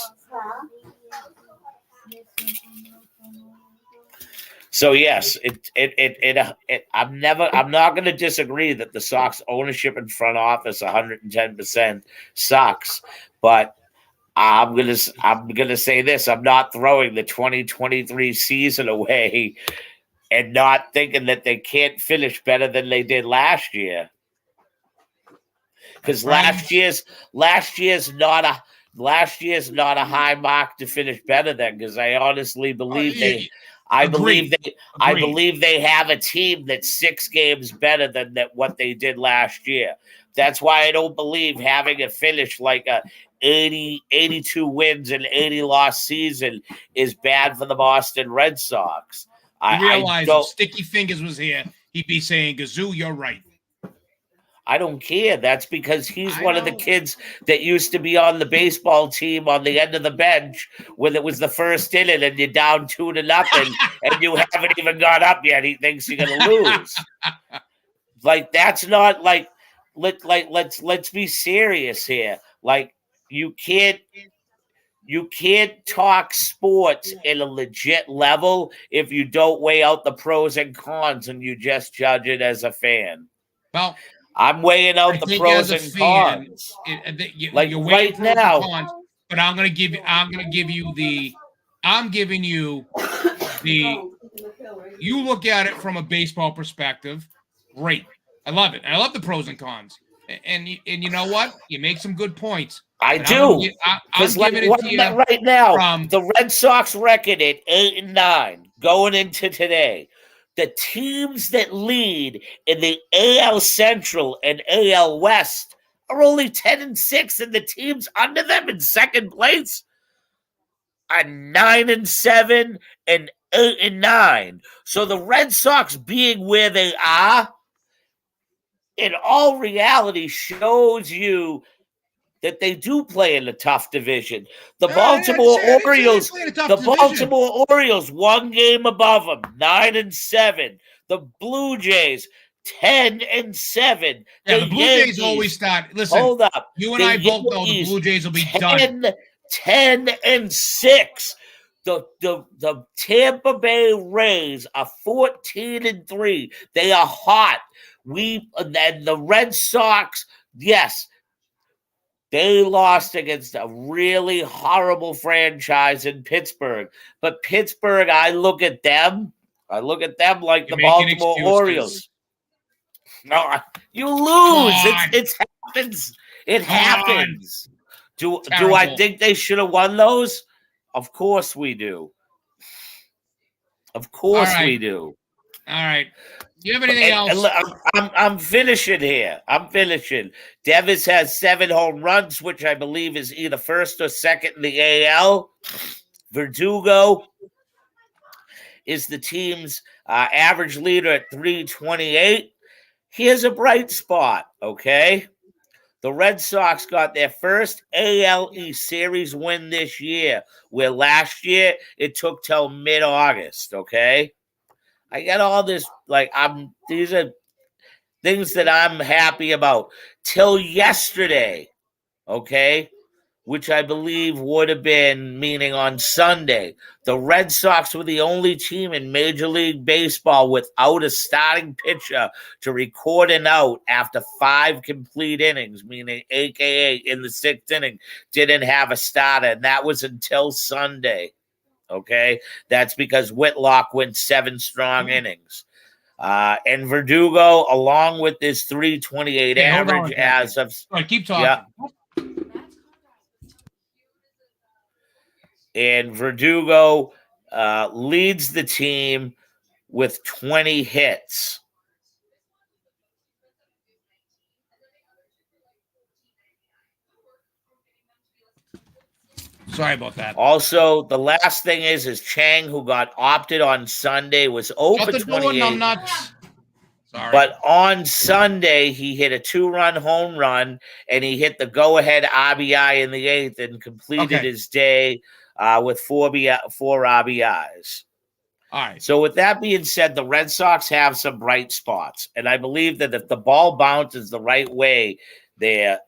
So yes, I'm not going to disagree that the Sox ownership and front office 110% sucks, but I'm gonna say this: I'm not throwing the 2023 season away and not thinking that they can't finish better than they did last year. Because last year's not a high mark to finish better than. Because I honestly believe I believe they have a team that's 6 games better than what they did last year. That's why I don't believe having it finish like a 82 wins and 80 loss season is bad for the Boston Red Sox. I realize if Sticky Fingers was here, he'd be saying, Gazoo, you're right. I don't care. That's because he's one of the kids that used to be on the baseball team on the end of the bench when it was the first inning and you're down 2-0 and you haven't even got up yet. He thinks you're going to lose. Like, that's not like let's be serious here. Like, you can't talk sports in a legit level if you don't weigh out the pros and cons and you just judge it as a fan. Well, I'm weighing out the pros and cons. Like right now, cons, but I'm giving you the. You look at it from a baseball perspective. Great, I love it. I love the pros and cons. And you know what? You make some good points. I do. Because right now, the Red Sox record at 8-9 going into today. The teams that lead in the AL Central and AL West are only 10-6, and the teams under them in second place are 9-7 and 8-9. So the Red Sox being where they are, in all reality, shows you that they do play in a tough division. The Baltimore Orioles, 1 game above them, 9-7. The Blue Jays, 10-7. Yeah, the Blue Jays always start. Listen, hold up. You and I both know the Blue Jays will be done. 10-6. The Tampa Bay Rays are 14-3. They are hot. And the Red Sox, yes, they lost against a really horrible franchise in Pittsburgh. But Pittsburgh, I look at them I look at them like You're the making Baltimore excuses. Orioles. No, you lose. on. It happens. It Come on. happens. Do I Terrible. think they should have won those? Of course we do. Of course right. we do. All right. Do you have anything else? look, I'm finishing here. I'm finishing. Devers has 7 home runs, which I believe is either first or second in the AL. Verdugo is the team's average leader at 328. Here's a bright spot, okay? The Red Sox got their first AL East Series win this year, where last year it took till mid-August, okay? I got all this, these are things that I'm happy about. Till yesterday, okay? Which I believe would have been, meaning on Sunday. The Red Sox were the only team in Major League Baseball without a starting pitcher to record an out after 5 complete innings, meaning AKA in the 6th inning, didn't have a starter. And that was until Sunday. Okay? That's because Whitlock went 7 strong innings. And Verdugo, along with this 328 average as of... All right, keep talking. Yeah. And Verdugo leads the team with 20 hits. Sorry about that. Also, the last thing is Chang, who got opted on Sunday, was 0 for 28. I'm nuts. Sorry. But on Sunday, he hit a 2-run home run, and he hit the go-ahead RBI in the 8th and completed his day with 4 RBIs. All right. So with that being said, the Red Sox have some bright spots. And I believe that if the ball bounces the right way, they're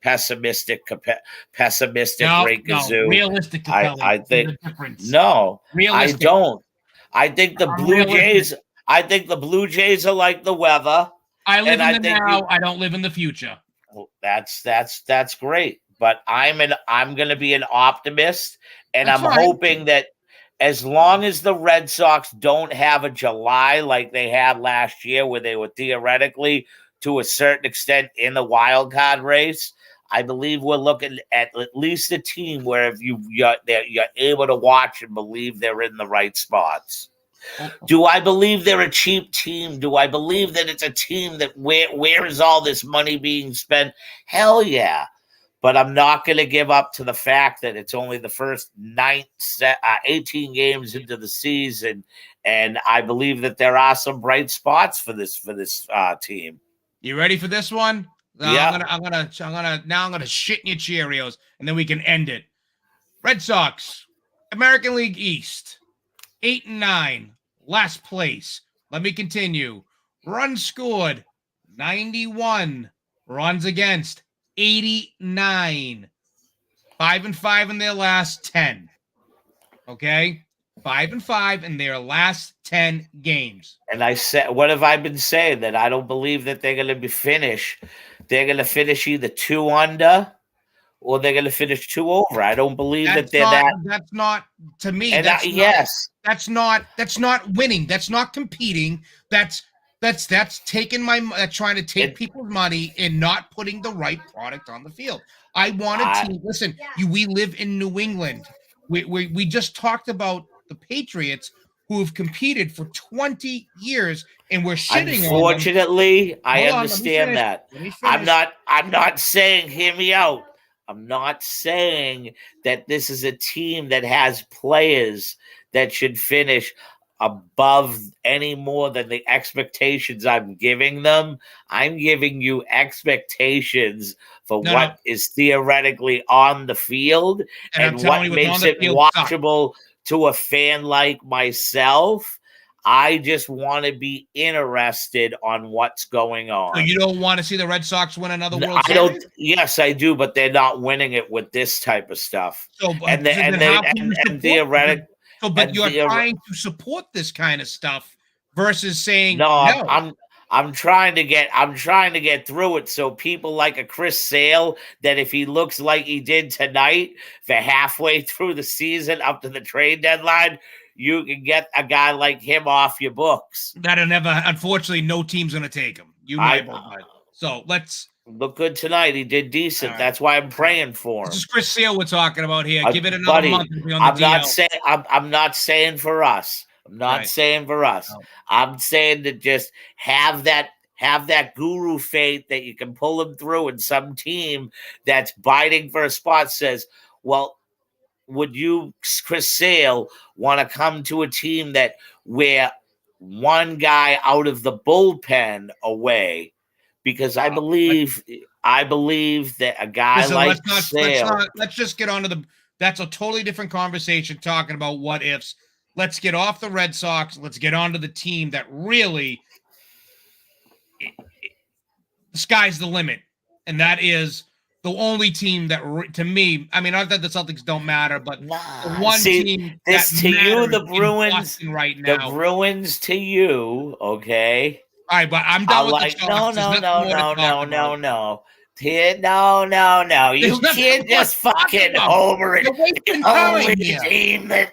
pessimistic, great Gazoo. Realistic. I think no. Realistic. I don't. I think the Blue Jays. I think the Blue Jays are like the weather. I live in the now. I don't live in the future. Well, that's great. But I'm going to be an optimist, and I'm hoping that as long as the Red Sox don't have a July like they had last year, where they were theoretically to a certain extent in the wild card race, I believe we're looking at least a team where if you're able to watch and believe they're in the right spots. Do I believe they're a cheap team? Do I believe that it's a team that where is all this money being spent? Hell yeah. But I'm not going to give up to the fact that it's only the first 18 games into the season, and I believe that there are some bright spots for this team. You ready for this one? Yeah. I'm gonna shit in your Cheerios, and then we can end it. Red Sox, American League East, 8-9, last place. Let me continue. Runs scored, 91. Runs against, 89. 5-5 in their last 10. Okay? 5-5 in their last 10 games. And I said, what have I been saying? That I don't believe that they're going to be finished. They're going to finish either 2 under or they're going to finish 2 over. I don't believe that they're that. That's not, to me, that's not winning. That's not competing. That's taking trying to take people's money and not putting the right product on the field. I want a team. Listen, we live in New England. We just talked about the Patriots, who have competed for 20 years, and we're shitting on them. Unfortunately, I understand that. I'm not saying, hear me out. I'm not saying that this is a team that has players that should finish above any more than the expectations I'm giving them. I'm giving you expectations for what is theoretically on the field and what makes it watchable to a fan like myself. I just want to be interested on what's going on. So you don't want to see the Red Sox win another World Series? Yes, I do, but they're not winning it with this type of stuff. So, but you're trying to support this kind of stuff versus saying no. I'm trying to get through it so people like a Chris Sale, that if he looks like he did tonight for halfway through the season up to the trade deadline, you can get a guy like him off your books. That'll never. Unfortunately, no team's gonna take him. You might, so let's look good tonight. He did decent. Right. That's why I'm praying for him. This is Chris Sale we're talking about here. Give it another buddy, month and be on the DL. I'm not saying for us. I'm not saying for us. No. I'm saying to just have that guru faith that you can pull him through, and some team that's biting for a spot says, well, would you, Chris Sale, want to come to a team that where one guy out of the bullpen away? Because I believe that a guy Sale. Let's just get on to that's a totally different conversation talking about what ifs. Let's get off the Red Sox. Let's get on to the team that really the sky's the limit. And that is the only team that, to me, I mean, not that the Celtics don't matter, but the one team this that to you, the Bruins Boston right now. The Bruins to you, okay? All right, but I'm done with the Sox. No. No. You can't just fucking homer it. Only team that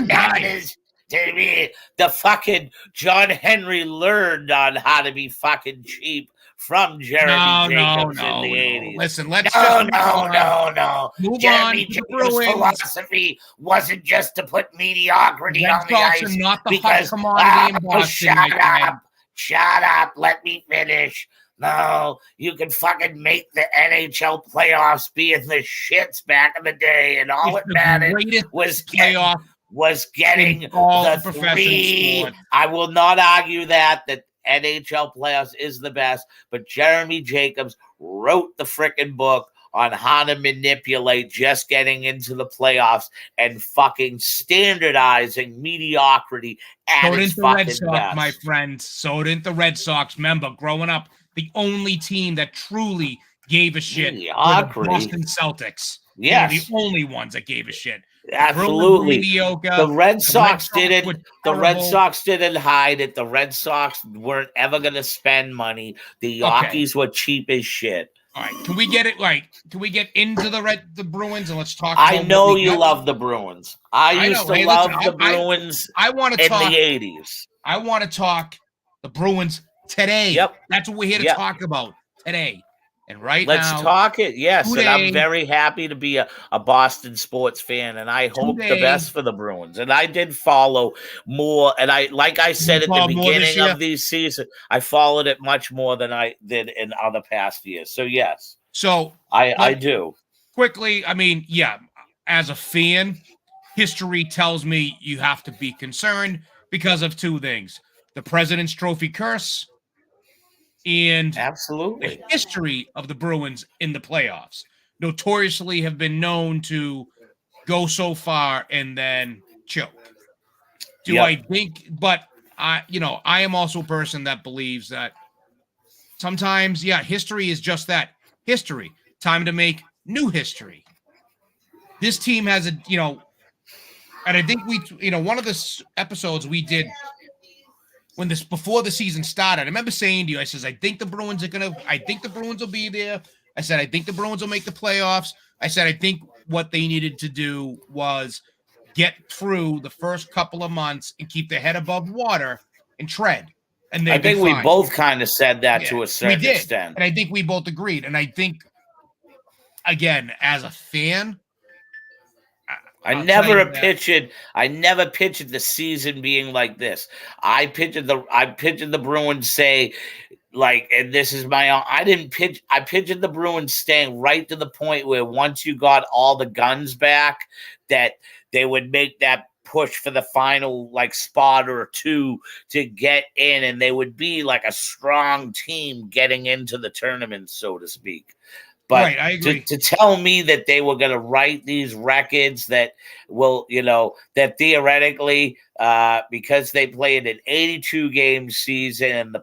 matters to me. The fucking John Henry learned on how to be fucking cheap from Jeremy Jacobs in the 80s. Listen, let's no. Move Jeremy on. Jacobs' philosophy wasn't just to put mediocrity on the ice. Are not the hot commodity in Boston. Shut up. Let me finish. No, you can fucking make the NHL playoffs be in the shits back in the day, and all it mattered was getting the three. Sport. I will not argue that NHL playoffs is the best, but Jeremy Jacobs wrote the frickin' book on how to manipulate just getting into the playoffs and fucking standardizing mediocrity at its fucking best. My friend. So didn't the Red Sox. Remember, growing up, the only team that truly gave a shit were the Boston Celtics. Yes. They were the only ones that gave a shit. Absolutely. The Red Sox didn't. The Red Sox didn't hide it. The Red Sox weren't ever going to spend money. The Yankees were cheap as shit. All right, can we get it right? Can we get into the Bruins and let's talk? I know you love the Bruins. I used to love the Bruins. I want to talk in the 80s. I want to talk the Bruins today. Yep, that's what we're here to talk about today. And let's talk it. Yes, today, and I'm very happy to be a Boston sports fan, and I hope the best for the Bruins. And I did follow more, and like I said at the beginning of these seasons, I followed it much more than I did in other past years. So yes, I do. Quickly, I mean, as a fan, history tells me you have to be concerned because of two things: the President's Trophy curse. And absolutely the history of the Bruins in the playoffs notoriously have been known to go so far and then choke. I think, but I am also a person that believes that sometimes, history is just that, history. Time to make new history. This team has and I think one of the episodes we did before the season started, I remember saying to you, I says, I think the Bruins will be there. I said, I think the Bruins will make the playoffs. I said, I think what they needed to do was get through the first couple of months and keep their head above water and tread. And I think we both kind of said that to a certain extent. And I think we both agreed. And I think, again, as a fan, I never pictured the season being like this. I pictured the Bruins say, like, and this is my own. I pictured the Bruins staying right to the point where once you got all the guns back, that they would make that push for the final spot or two to get in, and they would be like a strong team getting into the tournament, so to speak. But I agree. To tell me that they were going to write these records that will, that theoretically, because they played an 82-game season and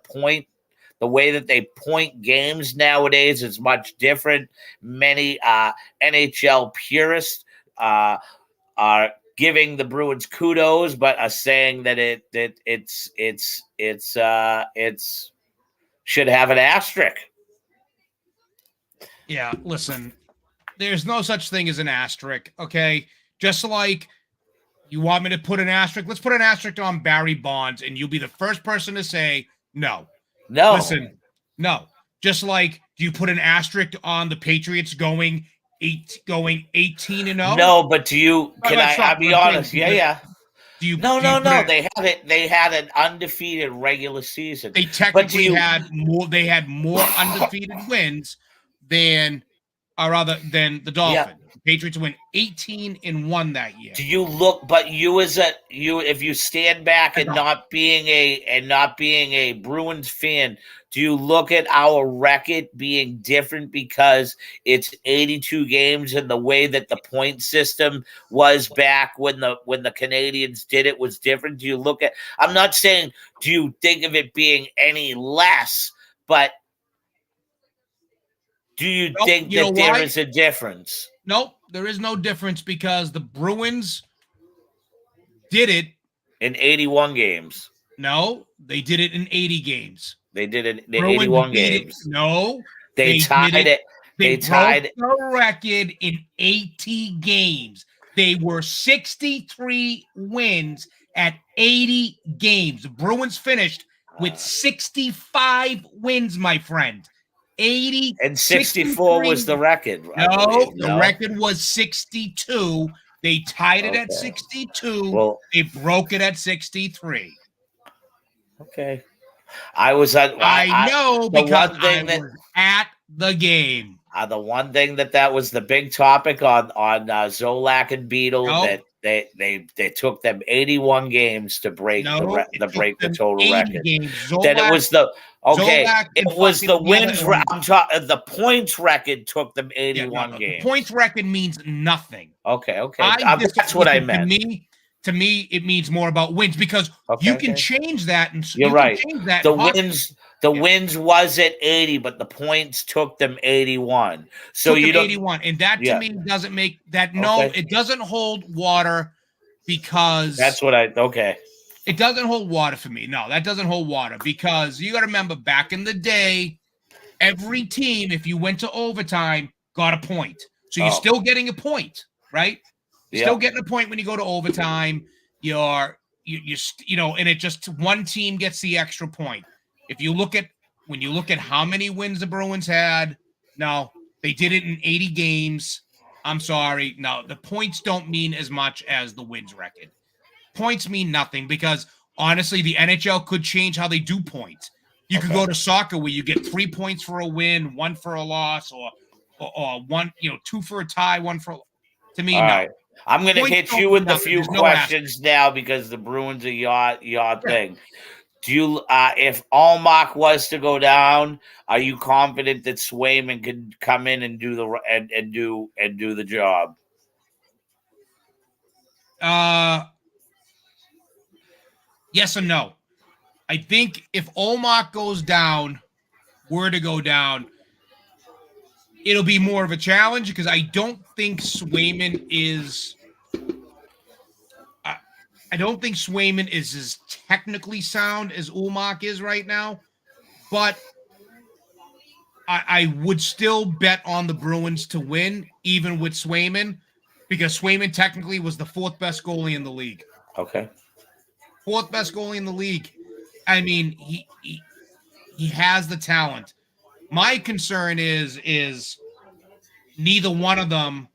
the way that they point games nowadays is much different. Many NHL purists are giving the Bruins kudos, but are saying that it's should have an asterisk. Yeah, listen, there's no such thing as an asterisk, okay? Just like You want me to put an asterisk? Let's put an asterisk on Barry Bonds, and you'll be the first person to say no. No. Listen, no. Just like, do you put an asterisk on the Patriots going 18-0? No, but do you? Can I'll be honest? Yeah. No. They had an undefeated regular season. They technically had more. They had more undefeated wins than the Dolphins. Yeah. Patriots win 18-1 that year. Do you look? But if you stand back and not being a Bruins fan, do you look at our record being different because it's 82 games and the way that the point system was back when the Canadians did it was different? Do you look at? I'm not saying do you think of it being any less, but do you think that there is a difference? Nope, there is no difference because the Bruins did it in 81 games. No, they did it in 80 games. They did it in 81 games. No, they tied it. They tied the record in 80 games. They were 63 wins at 80 games. The Bruins finished with 65 wins, my friend. 80 and 64 was the record. No, the record was 62. They tied it at 62. Well, they broke it at 63. Okay. I was at. I know because I was at the game. The one thing that was the big topic on Zolak and Beetle that they took them 81 games to break the total record. Then it was the wins. The points record took them 81 games. The points record means nothing. Okay. That's what I meant. To me, it means more about wins because you can change that. And you're right. The wins was at 80, but the points took them 81. So you don't 81, and that to me doesn't make that. No, it doesn't hold water because that's what It doesn't hold water for me. No, that doesn't hold water because you got to remember back in the day, every team, if you went to overtime, got a point. So you're still getting a point, right? Still getting a point when you go to overtime. You and it just one team gets the extra point. If you look at how many wins the Bruins had, no, they did it in 80 games. I'm sorry. No, the points don't mean as much as the wins record. Points mean nothing because honestly, the NHL could change how they do points. You could go to soccer where you get 3 points for a win, 1 for a loss, or one, 2 for a tie, 1 for. To me, all no. Right. I'm going to hit you with a few questions now because the Bruins are your thing. Do you, if Allmark was to go down, are you confident that Swayman could come in and do the job? Yes and no. I think if Allmark were to go down, it'll be more of a challenge because I don't think Swayman is. I don't think Swayman is as technically sound as Ullmark is right now, but I would still bet on the Bruins to win, even with Swayman, because Swayman technically was the 4th best goalie in the league. Okay. 4th best goalie in the league. I mean, he has the talent. My concern is neither one of them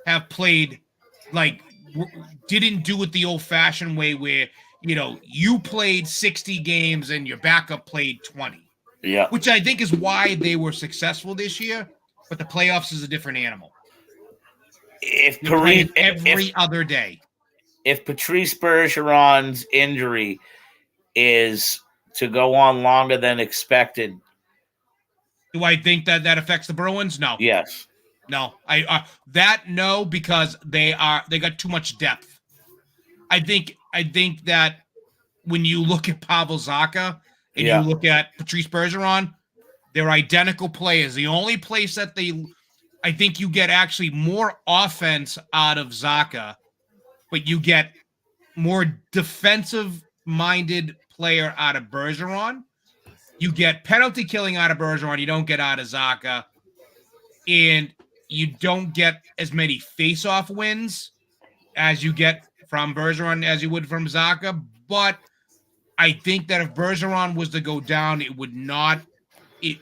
have played didn't do it the old-fashioned way where, you played 60 games and your backup played 20. Yeah. Which I think is why they were successful this year, but the playoffs is a different animal. Every other day. If Patrice Bergeron's injury is to go on longer than expected. Do I think that affects the Bruins? No. Yes. No, because they got too much depth. I think that when you look at Pavel Zacha and you look at Patrice Bergeron, they're identical players. The only place that I think you get actually more offense out of Zacha, but you get more defensive-minded player out of Bergeron. You get penalty killing out of Bergeron. You don't get out of Zacha. And you don't get as many face-off wins as you get from Bergeron as you would from Zacha, but I think that if Bergeron was to go down, it would not it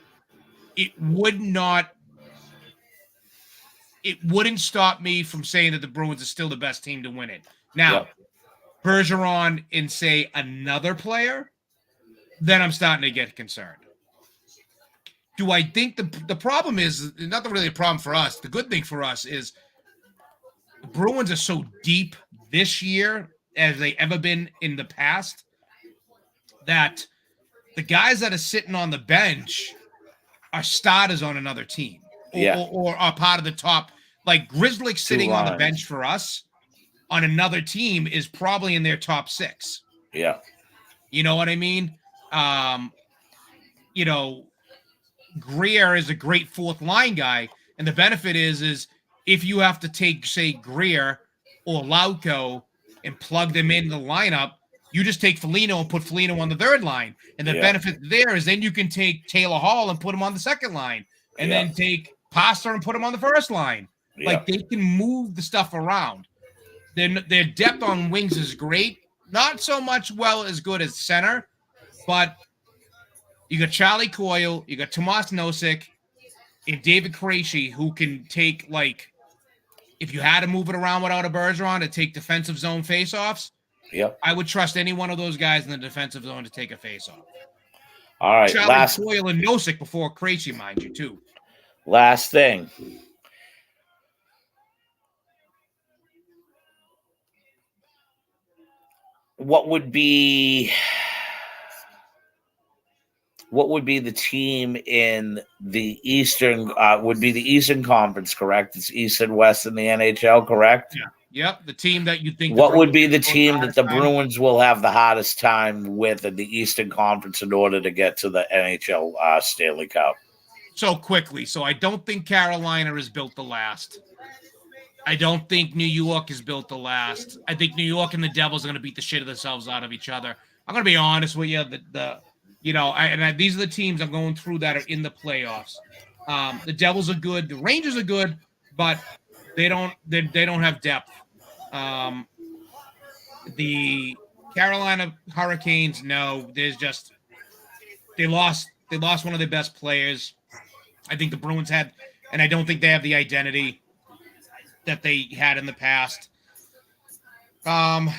wouldn't stop me from saying that the Bruins are still the best team to win it. Now, Bergeron and say another player, then I'm starting to get concerned. Do I think the problem is not really a problem for us? The good thing for us is the Bruins are so deep this year as they ever been in the past that the guys that are sitting on the bench are starters on another team or are part of the top. Like Grizzlick sitting on the bench for us on another team is probably in their top 6. Yeah. You know what I mean? Greer is a great fourth line guy. And the benefit is if you have to take, say, Greer or Lauko and plug them in the lineup, you just take Foligno and put Foligno on the third line. And the benefit there is then you can take Taylor Hall and put him on the second line. And then take Pastor and put him on the first line. Yeah. Like, they can move the stuff around. Their depth on wings is great. Not so much as good as center, but you got Charlie Coyle, you got Tomas Nosek, and David Krejci, who can take, like, if you had to move it around without a Bergeron to take defensive zone faceoffs, I would trust any one of those guys in the defensive zone to take a faceoff. All right, Charlie Coyle and Nosek before Krejci, mind you, too. Last thing. What would be the team in the Eastern would be the Eastern Conference, correct? It's East and West in the NHL, correct? Yeah. Yep. The team that you think. What would be the team that the Bruins will have the hardest time with in the Eastern Conference in order to get to the NHL Stanley Cup? So quickly. So I don't think Carolina is built to last. I don't think New York is built to last. I think New York and the Devils are going to beat the shit of themselves out of each other. I'm going to be honest with you. These are the teams I'm going through that are in the playoffs. The Devils are good. The Rangers are good, but they don't have depth. The Carolina Hurricanes, no, they lost one of their best players. I think the Bruins had, and I don't think they have the identity that they had in the past. The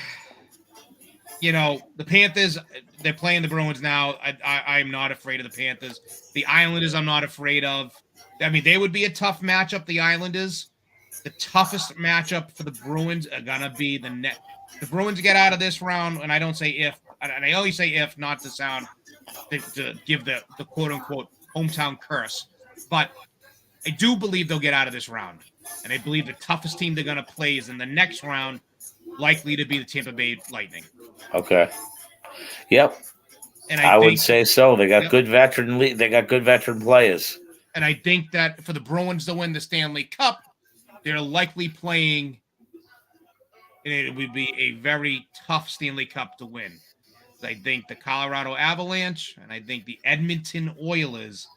Panthers, they're playing the Bruins now. I'm not afraid of the Panthers. The Islanders, I'm not afraid of. I mean, they would be a tough matchup, the Islanders. The toughest matchup for the Bruins are going to be the net. The Bruins get out of this round, and I don't say if, and I always say if, not to sound, to give the quote-unquote hometown curse. But I do believe they'll get out of this round. And I believe the toughest team they're going to play is in the next round, likely to be the Tampa Bay Lightning. Okay. Yep. And I would say so. They got good veteran. They got good veteran players. And I think that for the Bruins to win the Stanley Cup, they're likely playing. And it would be a very tough Stanley Cup to win. I think the Colorado Avalanche and I think the Edmonton Oilers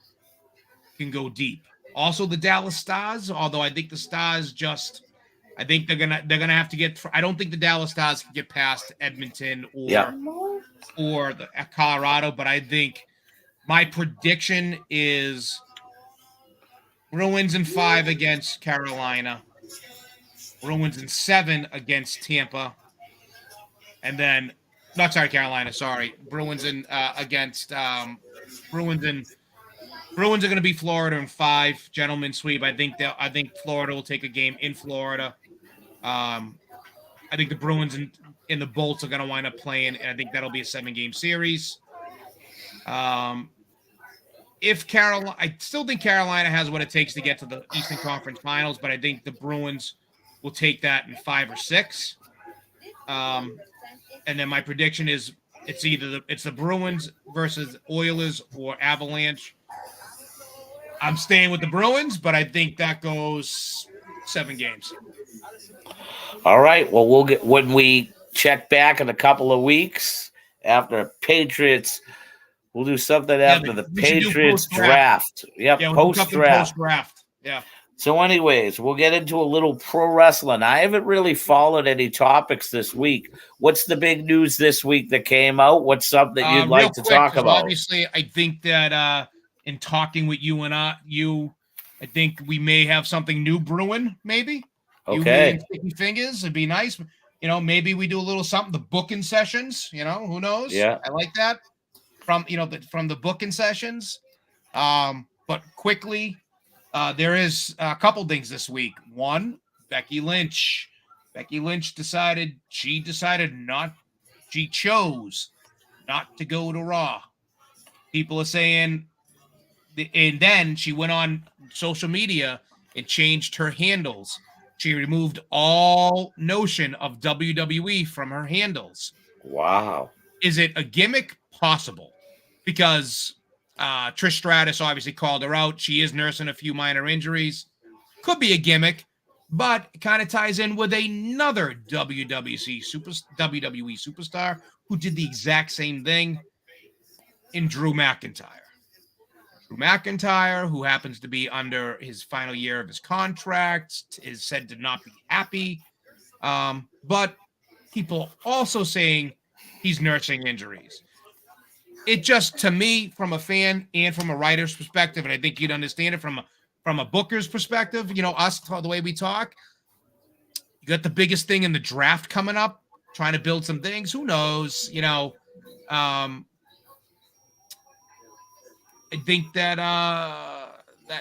can go deep. Also, the Dallas Stars, although I think the Stars I think they're gonna have to get. I don't think the Dallas Stars can get past Edmonton or the Colorado, but I think my prediction is Bruins in 5 against Carolina, Bruins in 7 against Tampa, and then Carolina. Sorry, Bruins in against Bruins are going to be Florida in 5, gentlemen sweep. I think Florida will take a game in Florida. I think the Bruins and the Bolts are going to wind up playing, and I think that'll be a 7-game series. I still think Carolina has what it takes to get to the Eastern Conference Finals, but I think the Bruins will take that in 5 or 6. And then my prediction is it's either it's the Bruins versus Oilers or Avalanche. I'm staying with the Bruins, but I think that goes 7 games. All right. Well, we'll get when we check back in a couple of weeks after Patriots. We'll do something after the Patriots draft. Yep, yeah, post-draft. Post-draft. Yeah. So, anyways, we'll get into a little pro wrestling. I haven't really followed any topics this week. What's the big news this week that came out? What's something that you'd like to talk about? Obviously, I think that in talking with you and I think we may have something new brewing, maybe. Okay. You sticky fingers, it'd be nice. Maybe we do a little something, the booking sessions, who knows? Yeah. I like that. From the booking sessions. But quickly, there is a couple things this week. One, Becky Lynch. Becky Lynch she chose not to go to Raw. People are saying, and then she went on social media and changed her handles. She removed all notion of WWE from her handles. Wow. Is it a gimmick? Possible. Because Trish Stratus obviously called her out. She is nursing a few minor injuries. Could be a gimmick, but it kind of ties in with another WWE superstar who did the exact same thing in Drew McIntyre. Drew McIntyre, who happens to be under his final year of his contract, is said to not be happy. But people also saying he's nursing injuries. It just, to me, from a fan and from a writer's perspective, and I think you'd understand it from a booker's perspective, us, the way we talk, you got the biggest thing in the draft coming up, trying to build some things. Who knows? I think that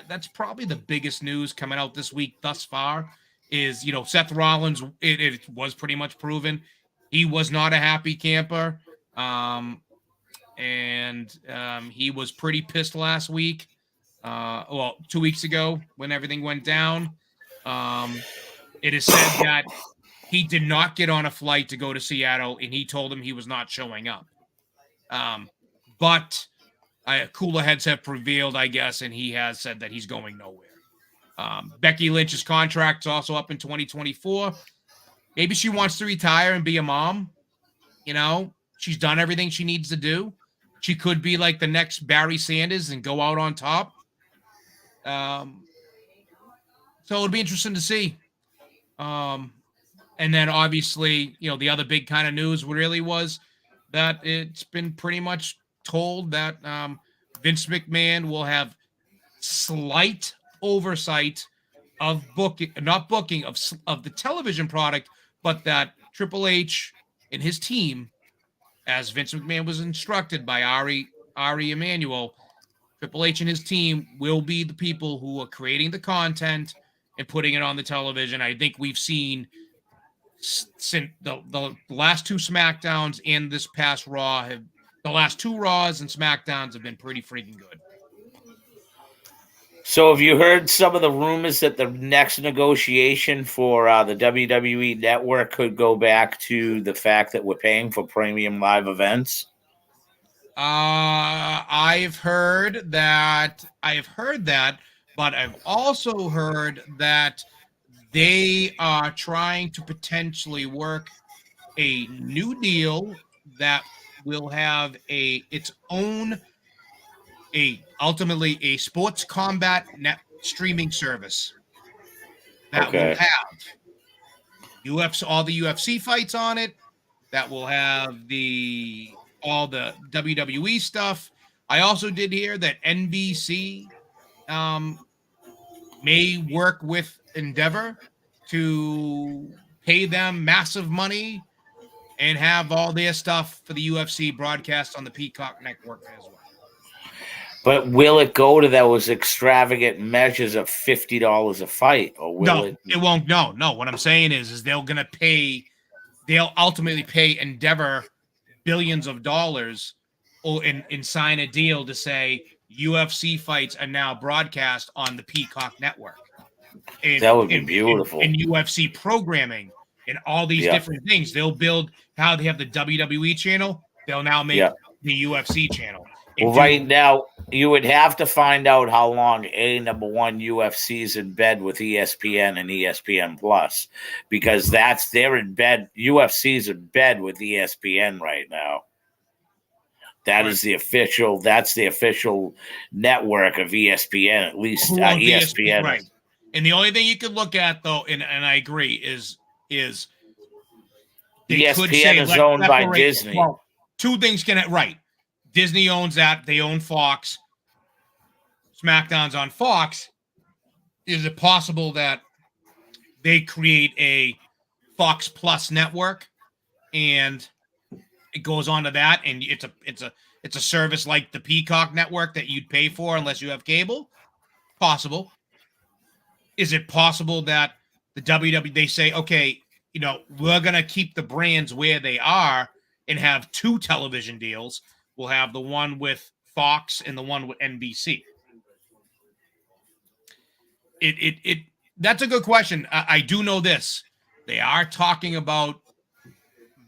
that's probably the biggest news coming out this week thus far is, Seth Rollins, it was pretty much proven. He was not a happy camper. And he was pretty pissed last week. 2 weeks ago when everything went down. It is said that he did not get on a flight to go to Seattle, and he told him he was not showing up. But cooler heads have prevailed, I guess, and he has said that he's going nowhere. Becky Lynch's contract's also up in 2024. Maybe she wants to retire and be a mom. She's done everything she needs to do. She could be like the next Barry Sanders and go out on top. So it'll be interesting to see. And then obviously, the other big kind of news really was that it's been pretty much told that Vince McMahon will have slight oversight of not booking of the television product, but that Triple H and his team, as Vince McMahon was instructed by Ari Emanuel, Triple H and his team will be the people who are creating the content and putting it on the television. I think we've seen since the last two SmackDowns and this past Raw the last two Raws and SmackDowns have been pretty freaking good. So have you heard some of the rumors that the next negotiation for the WWE Network could go back to the fact that we're paying for premium live events? I've heard that, but I've also heard that they are trying to potentially work a new deal that will have ultimately a sports combat net streaming service that will have all the UFC fights on it, that will have all the WWE stuff. I also did hear that NBC may work with Endeavor to pay them massive money and have all their stuff for the UFC broadcast on the Peacock Network as well. But will it go to those extravagant measures of $50 a fight, or will it? It won't. No. What I'm saying is they'll ultimately pay Endeavor billions of dollars and sign a deal to say UFC fights are now broadcast on the Peacock Network. That would be beautiful. And UFC programming and all these different things. They'll build how they have the WWE channel. They'll now make the UFC channel. Well, right now, you would have to find out how long number one UFC's in bed with ESPN and ESPN Plus, because they're in bed. UFC's in bed with ESPN right now. That's the official network of ESPN, at least ESPN. Right. And the only thing you could look at, though, and I agree, is they could ESPN say is let's owned by separate. Disney. Well, two things can right. Disney owns that. They own Fox. SmackDown's on Fox. Is it possible that they create a Fox Plus network and it goes on to that, and it's a service like the Peacock network that you'd pay for unless you have cable? Possible. Is it possible that the WWE, they say, okay, we're going to keep the brands where they are and have two television deals. We'll have the one with Fox and the one with NBC. That's a good question. I do know this. They are talking about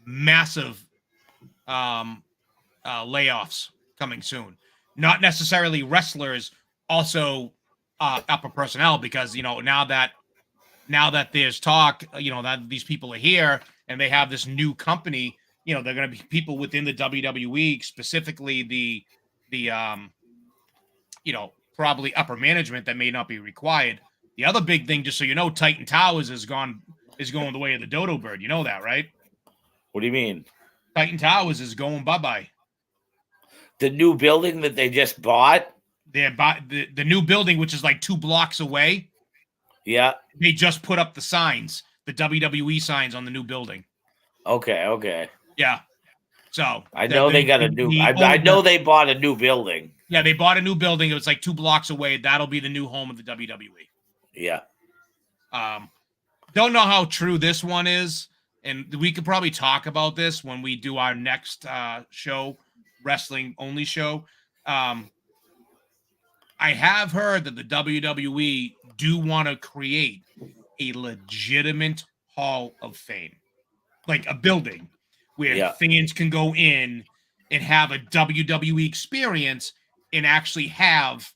massive layoffs coming soon. Not necessarily wrestlers, also upper personnel, because now that there's talk, that these people are here and they have this new company, they're going to be people within the WWE, specifically the probably upper management that may not be required. The other big thing, just so you know, Titan Towers is going the way of the dodo bird. You know that, right? What do you mean? Titan Towers is going bye-bye. The new building that they just bought? The new building, which is like 2 blocks away. Yeah. They just put up the signs, the WWE signs on the new building. Okay. Yeah. So I know they got a new. I know they bought a new building. Yeah, they bought a new building. It was like 2 blocks away. That'll be the new home of the WWE. Yeah. Don't know how true this one is, and we could probably talk about this when we do our next show, wrestling only show. I have heard that the WWE do want to create a legitimate Hall of Fame, like a building where fans can go in and have a WWE experience and actually have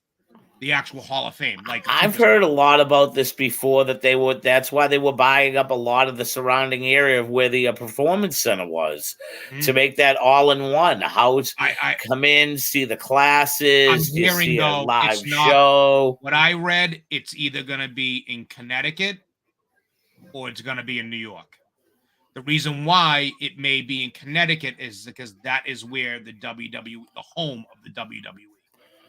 the actual Hall of Fame. Like, I've heard a lot about this before, that's why they were buying up a lot of the surrounding area of where the performance center was, to make that all in one house. Come in, see the classes, I'm hearing, see though, a live it's not, show. What I read, it's either going to be in Connecticut or it's going to be in New York. The reason why it may be in Connecticut is because that is where the home of the WWE.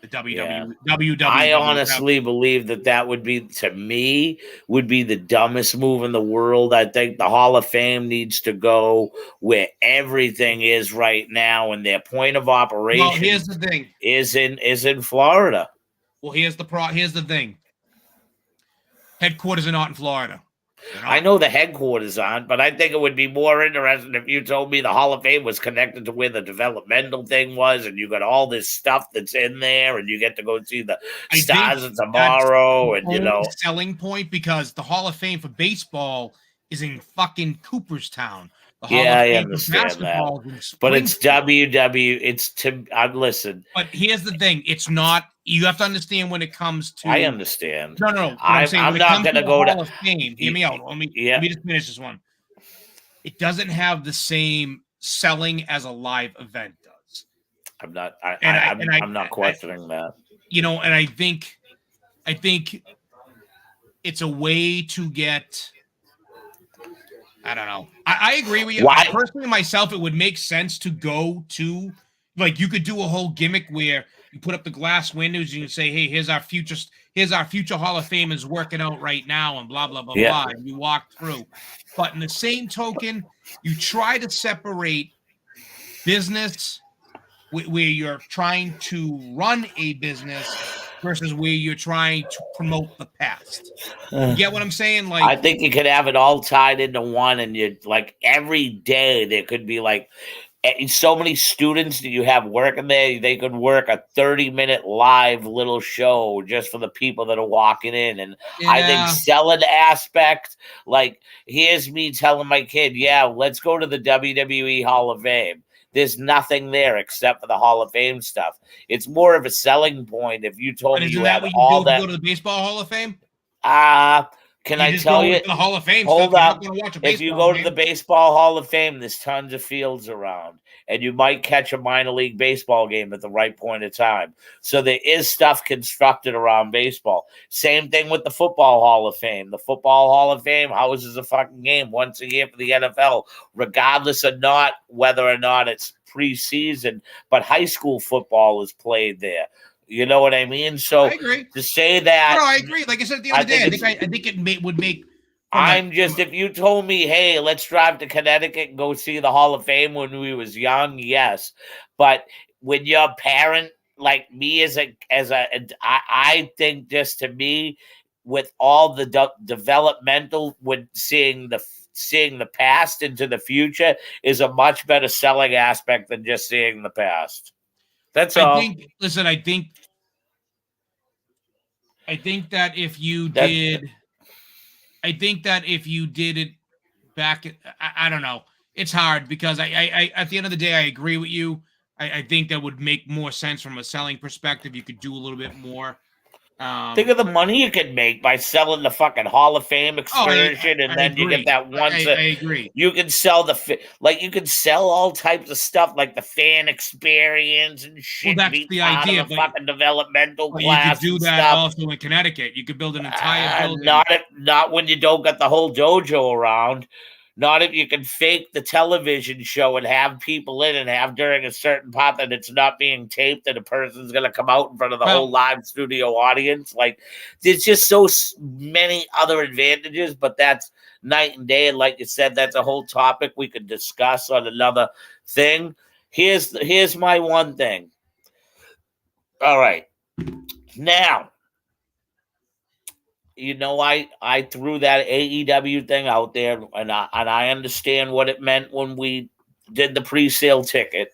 The WWE. I honestly believe that would be, to me, would be the dumbest move in the world. I think the Hall of Fame needs to go where everything is right now, and their point of operation. Well, here's the thing: is in Florida. Well, here's the thing: headquarters are not in Florida. I know the headquarters aren't, but I think it would be more interesting if you told me the Hall of Fame was connected to where the developmental thing was, and you got all this stuff that's in there, and you get to go see the stars of tomorrow, and selling point, because the Hall of Fame for baseball is in fucking Cooperstown. The Hall of Fame I understand for basketball that, but it's WW. It's listen. But here's the thing: it's not. You have to understand when it comes to. I understand. No. I'm not going to go to Hall of Fame. Hear me out. Let me just finish this one. It doesn't have the same selling as a live event does. I'm not questioning that. And I think it's a way to get. I don't know. I agree with you. Why? Personally, myself, it would make sense to go to, like, you could do a whole gimmick where you put up the glass windows and you say, "Hey, here's our future Hall of Famers working out right now," and blah blah blah blah. And you walk through. But in the same token, you try to separate business where you're trying to run a business versus where you're trying to promote the past. You get what I'm saying? Like, I think you could have it all tied into one, and you like every day there could be like so many students that you have working there. They could work a 30-minute live little show just for the people that are walking in. And I think selling aspect, like, here's me telling my kid, let's go to the WWE Hall of Fame. There's nothing there except for the Hall of Fame stuff. It's more of a selling point if you told me you had all that. Go to the Baseball Hall of Fame? Can You I just tell go you? into the Hall of Fame Hold stuff. You're up. not going to watch a If you baseball go to the game. Baseball Hall of Fame, there's tons of fields around, and you might catch a minor league baseball game at the right point of time. So there is stuff constructed around baseball. Same thing with the Football Hall of Fame. The Football Hall of Fame houses a fucking game once a year for the NFL, regardless of not whether or not it's preseason, but high school football is played there. You know what I mean? So I agree. to say that, No, I agree. Like I said at the end of the day, I think it would make. If you told me, hey, let's drive to Connecticut and go see the Hall of Fame when we was young, yes. But when your parent, like me I think just to me, with all the developmental, with seeing the past into the future is a much better selling aspect than just seeing the past. That's all. I think that if you did it back, I don't know. It's hard because I at the end of the day, I agree with you. I think that would make more sense from a selling perspective. You could do a little bit more. Think of the money you could make by selling the fucking Hall of Fame excursion, and then you get that once. I agree. You can sell you can sell all types of stuff like the fan experience and shit. Well, that's the idea. Of the fucking developmental but class. You could do that stuff. Also in Connecticut. You could build an entire building. Not when you don't got the whole dojo around. Not if you can fake the television show and have people in and have during a certain part that it's not being taped and a person's going to come out in front of the whole live studio audience. Like, there's just so many other advantages, but that's night and day. And like you said, that's a whole topic we could discuss on another thing. Here's my one thing. All right. Now, I threw that AEW thing out there, and I understand what it meant when we did the pre-sale ticket.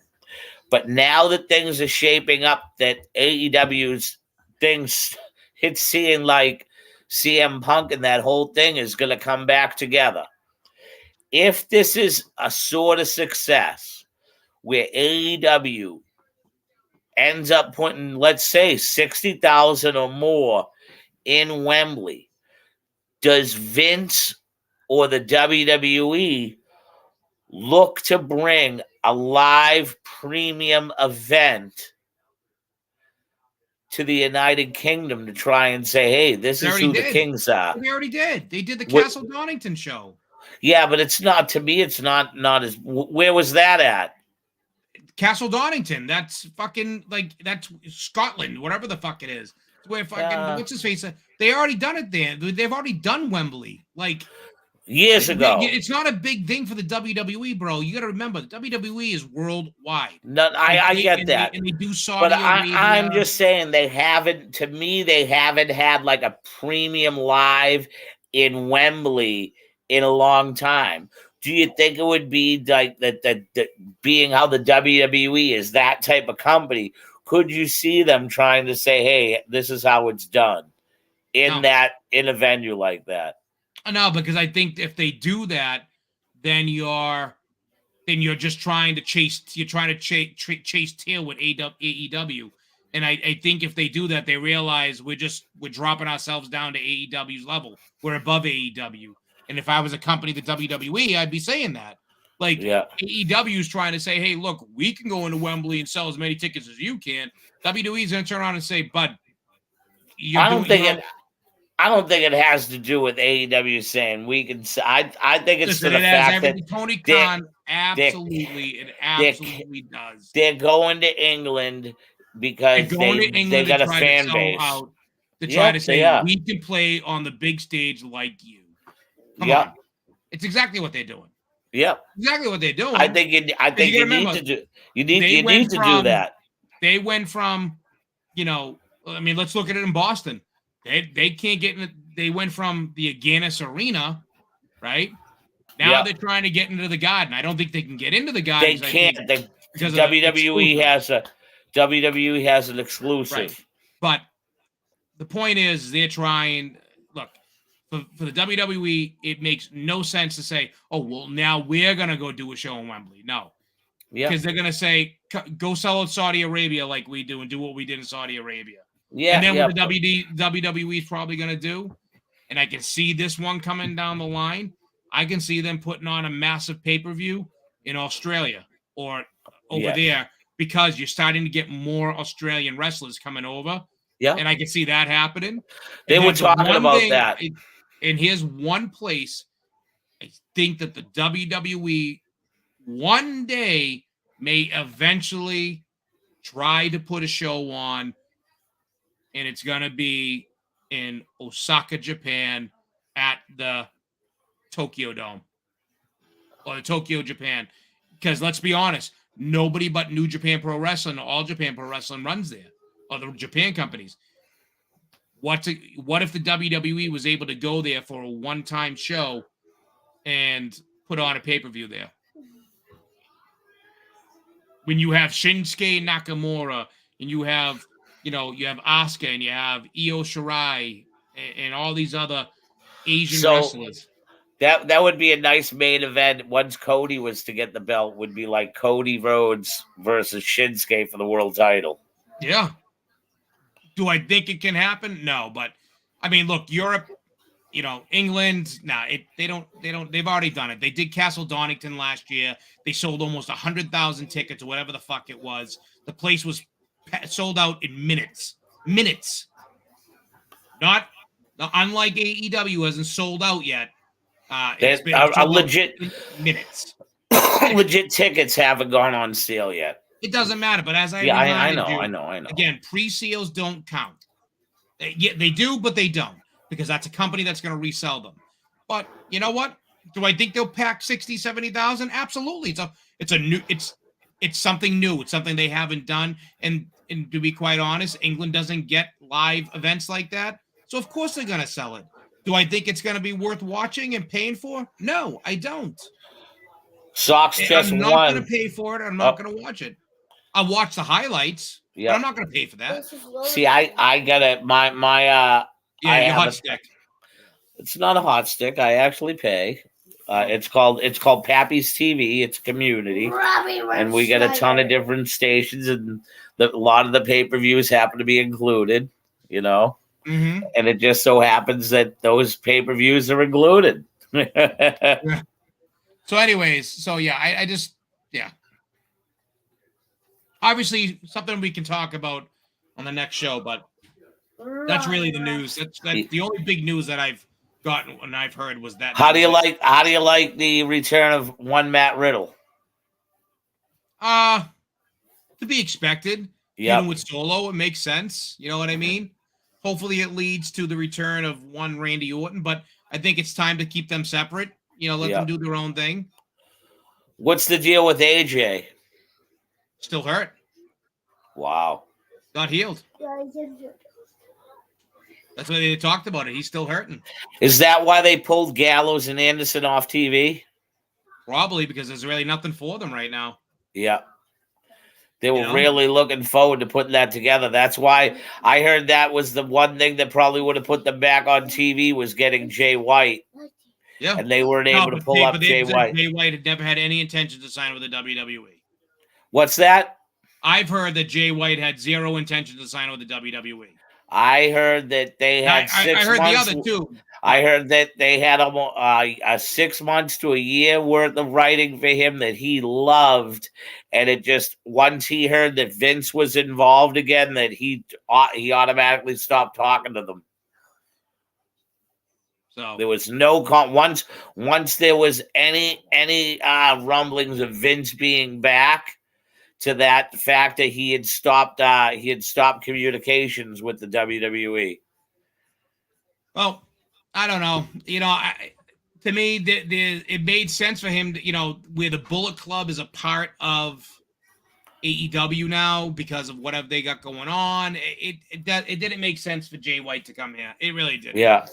But now that things are shaping up, that AEW's things, it's seeing like CM Punk and that whole thing is going to come back together. If this is a sort of success where AEW ends up putting, let's say, 60,000 or more in Wembley, does Vince or the WWE look to bring a live premium event to the United Kingdom to try and say, hey, this is who the Kings are? They already did. They did the Castle Donington show. Yeah, but it's not, to me, it's not as, where was that at? Castle Donington. That's fucking, that's Scotland, whatever the fuck it is. Where fucking what's his face? They already done it there. They've already done Wembley years ago. It's not a big thing for the WWE, bro. You got to remember, the WWE is worldwide. No, I get that, and they do Saudi but Arabia. I'm just saying they haven't. To me, they haven't had like a premium live in Wembley in a long time. Do you think it would be like that being how the WWE is, that type of company? Could you see them trying to say, hey, this is how it's done in a venue like that? No, because I think if they do that, then you're just trying to chase tail with AEW. And I think if they do that, they realize we're dropping ourselves down to AEW's level. We're above AEW. And if I was a company, the WWE, I'd be saying that. AEW is trying to say, hey, look, we can go into Wembley and sell as many tickets as you can. WWE is going to turn around and say, bud, I don't think it has to do with AEW saying we can. I think it's to the fact that Tony Khan absolutely does. They're going to England because they got a fan base to try to say we can play on the big stage like you. Come on, it's exactly what they're doing. Yep. Exactly what they're doing. I think you need to do. You need to do that. They went from, let's look at it in Boston. They can't get in. They went from the Agganis Arena, right? Now they're trying to get into the Garden. I don't think they can get into the Garden. They can't. Because WWE has an exclusive. Right. But the point is, they're trying. Look, for the WWE, it makes no sense to say, "Oh, well, now we're gonna go do a show in Wembley." No, because they're gonna say, "Go sell out Saudi Arabia like we do, and do what we did in Saudi Arabia." Yeah, and then what the WWE is probably gonna do, and I can see this one coming down the line. I can see them putting on a massive pay-per-view in Australia or over there because you're starting to get more Australian wrestlers coming over. Yeah. And I can see that happening. They were talking about that. And here's one place I think that the WWE one day may eventually try to put a show on, and it's going to be in Osaka, Japan at the Tokyo Dome or the Tokyo, Japan. Because let's be honest, nobody but New Japan Pro Wrestling, All Japan Pro Wrestling runs there, or the Japan companies. What if the WWE was able to go there for a one-time show and put on a pay-per-view there? When you have Shinsuke Nakamura and you have Asuka and you have Io Shirai and all these other Asian wrestlers. That would be a nice main event once Cody was to get the belt, would be like Cody Rhodes versus Shinsuke for the world title. Yeah. Do I think it can happen? No, but I mean, look, Europe, England, they've already done it. They did Castle Donington last year. They sold almost 100,000 tickets or whatever the fuck it was. The place was sold out in minutes. Not unlike AEW hasn't sold out yet. It's been legit minutes. Legit tickets haven't gone on sale yet. It doesn't matter, but as I know. Again, pre-sales don't count. They do, but they don't, because that's a company that's going to resell them. But you know what? Do I think they'll pack 60, 70,000? Absolutely. It's something new. It's something they haven't done. And to be quite honest, England doesn't get live events like that. So of course they're going to sell it. Do I think it's going to be worth watching and paying for? No, I don't. Sox just I'm won. not going to pay for it. I'm not going to watch it. I'll watch the highlights. Yeah, but I'm not going to pay for that. See, I got it. Your hot stick. It's not a hot stick. I actually pay. It's called Pappy's TV. It's a community, and we get a ton of different stations, and a lot of the pay-per-views happen to be included. Mm-hmm. And it just so happens that those pay-per-views are included. Yeah. So, anyways, I just obviously something we can talk about on the next show, but that's really the news. That's the only big news that I've gotten and I've heard was that. How do you like the return of one Matt Riddle? To be expected. Yeah. Even with Solo, it makes sense. You know what I mean? Hopefully it leads to the return of one Randy Orton, but I think it's time to keep them separate. Let them do their own thing. What's the deal with AJ? Still hurt. Wow. Not healed. That's why they talked about it. He's still hurting. Is that why they pulled Gallows and Anderson off TV? Probably because there's really nothing for them right now. Yeah. They were really looking forward to putting that together. That's why I heard that was the one thing that probably would have put them back on TV was getting Jay White. Yeah. And they weren't able to pull up Jay White. Jay White had never had any intention to sign with the WWE. What's that? I've heard that Jay White had zero intention to sign with the WWE. I heard that they had 6 months. I heard the other two. I heard that they had almost 6 months to a year worth of writing for him that he loved, and it just once he heard that Vince was involved again, that he automatically stopped talking to them. So there was no once there was any rumblings of Vince being back, to that fact that he had stopped communications with the WWE. Well, I don't know. To me, it made sense for him to, where the Bullet Club is a part of AEW now because of whatever they got going on. It didn't make sense for Jay White to come here. It really didn't. Yeah.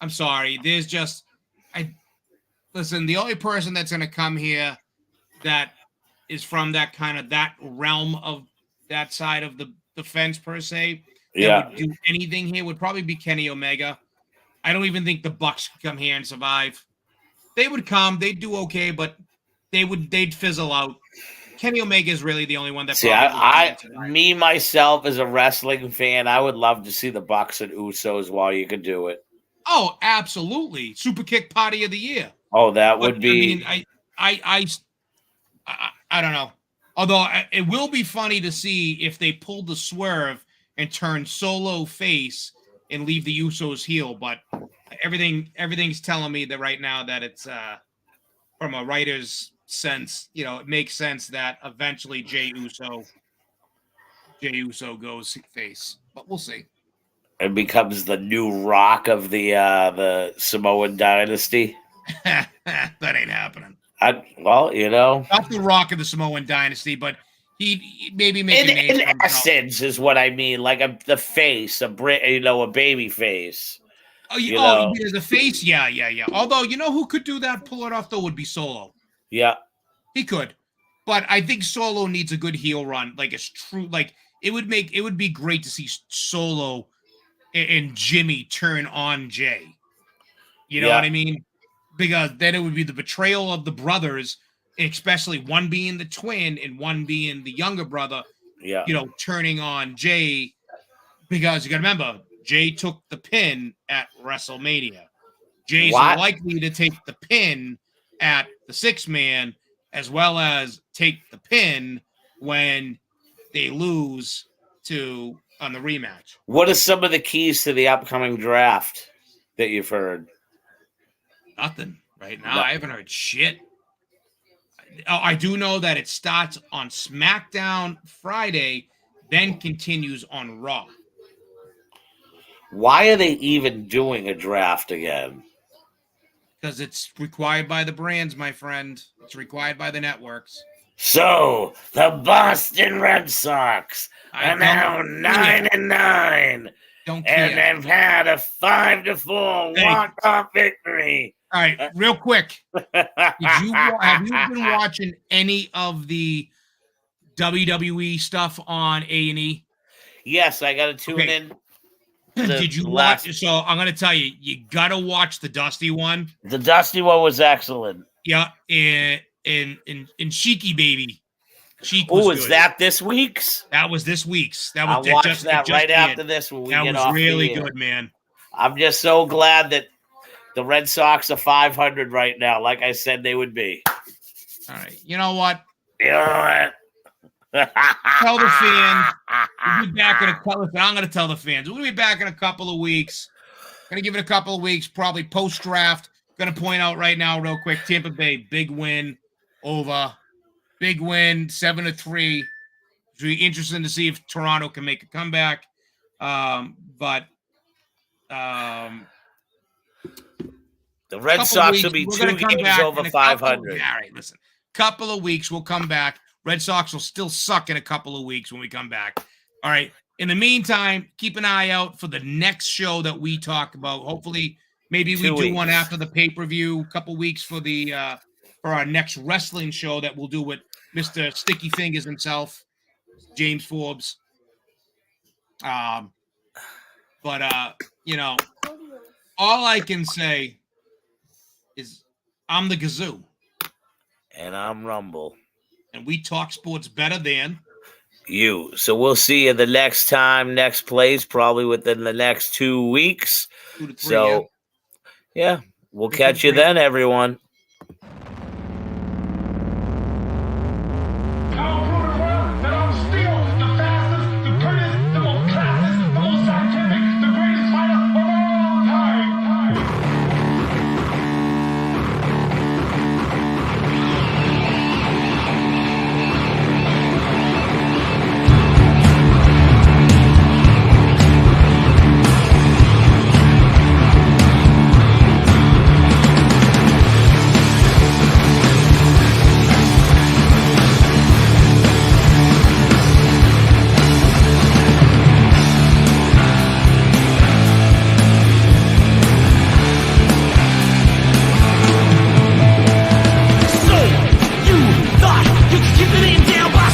I'm sorry. Listen, the only person that's going to come here that is from that realm of that side of the fence per se, that would do anything here would probably be Kenny Omega. I don't even think the Bucks could come here and survive. They would come, they'd do okay, but they'd fizzle out. Kenny Omega is really the only one that. See, me myself as a wrestling fan, I would love to see the Bucks and Usos while you could do it. Oh, absolutely. Super kick party of the year. Oh, that But, would be. I mean, I don't know. Although it will be funny to see if they pull the swerve and turn Solo face and leave the Usos heel. But everything's telling me that right now that it's from a writer's sense, it makes sense that eventually Jey Uso goes face. But we'll see. It becomes the new Rock of the Samoan dynasty. That ain't happening. Well, Not the Rock of the Samoan dynasty, but he maybe make a name in for himself. essence is what I mean. Like the face, a baby face. The face, yeah. Although who could do that, pull it off though, would be Solo. Yeah, he could, but I think Solo needs a good heel run. Like it's true. Like it would be great to see Solo and Jimmy turn on Jay. You know what I mean? Because then it would be the betrayal of the brothers, especially one being the twin and one being the younger brother. Yeah. Turning on Jay, because you got to remember, Jay took the pin at WrestleMania. Jay's likely to take the pin at the 6-man, as well as take the pin when they lose on the rematch. What are some of the keys to the upcoming draft that you've heard? Nothing right now. I haven't heard shit. I do know that it starts on SmackDown Friday, then continues on Raw. Why are they even doing a draft again? Because it's required by the brands, my friend. It's required by the networks. So the Boston Red Sox are now 9-9. Don't care. And they've had a 5-4 walk-off victory. All right, real quick. Have you been watching any of the WWE stuff on A&E? Yes, I got to tune in. Did you watch? So I'm going to tell you, you got to watch the Dusty one. The Dusty one was excellent. Yeah, and Sheiky Baby. Oh, is that this week's? That was this week's. That was I'll watch that right after this when we get off. That was really good, man. I'm just so glad that the Red Sox are 500 right now, like I said they would be. All right. You know what? Tell the fans. We'll be back in a couple. I'm going to tell the fans. We'll be back in a couple of weeks. Going to give it a couple of weeks, probably post-draft. Going to point out right now, real quick, Tampa Bay, big win over. Big win, 7-3. It's really interesting to see if Toronto can make a comeback. But the Red Sox will be 2 games over 500. All right, listen. Couple of weeks, we'll come back. Red Sox will still suck in a couple of weeks when we come back. All right. In the meantime, keep an eye out for the next show that we talk about. Hopefully, maybe we do one after the pay-per-view. A couple weeks for for our next wrestling show that we'll do with Mr. Sticky Fingers himself, James Forbes. All I can say is I'm the Gazoo. And I'm Rumble. And we talk sports better than you. So we'll see you the next time, next place, probably within the next 2 weeks. 2 to 3. So, yeah we'll catch you then, everyone.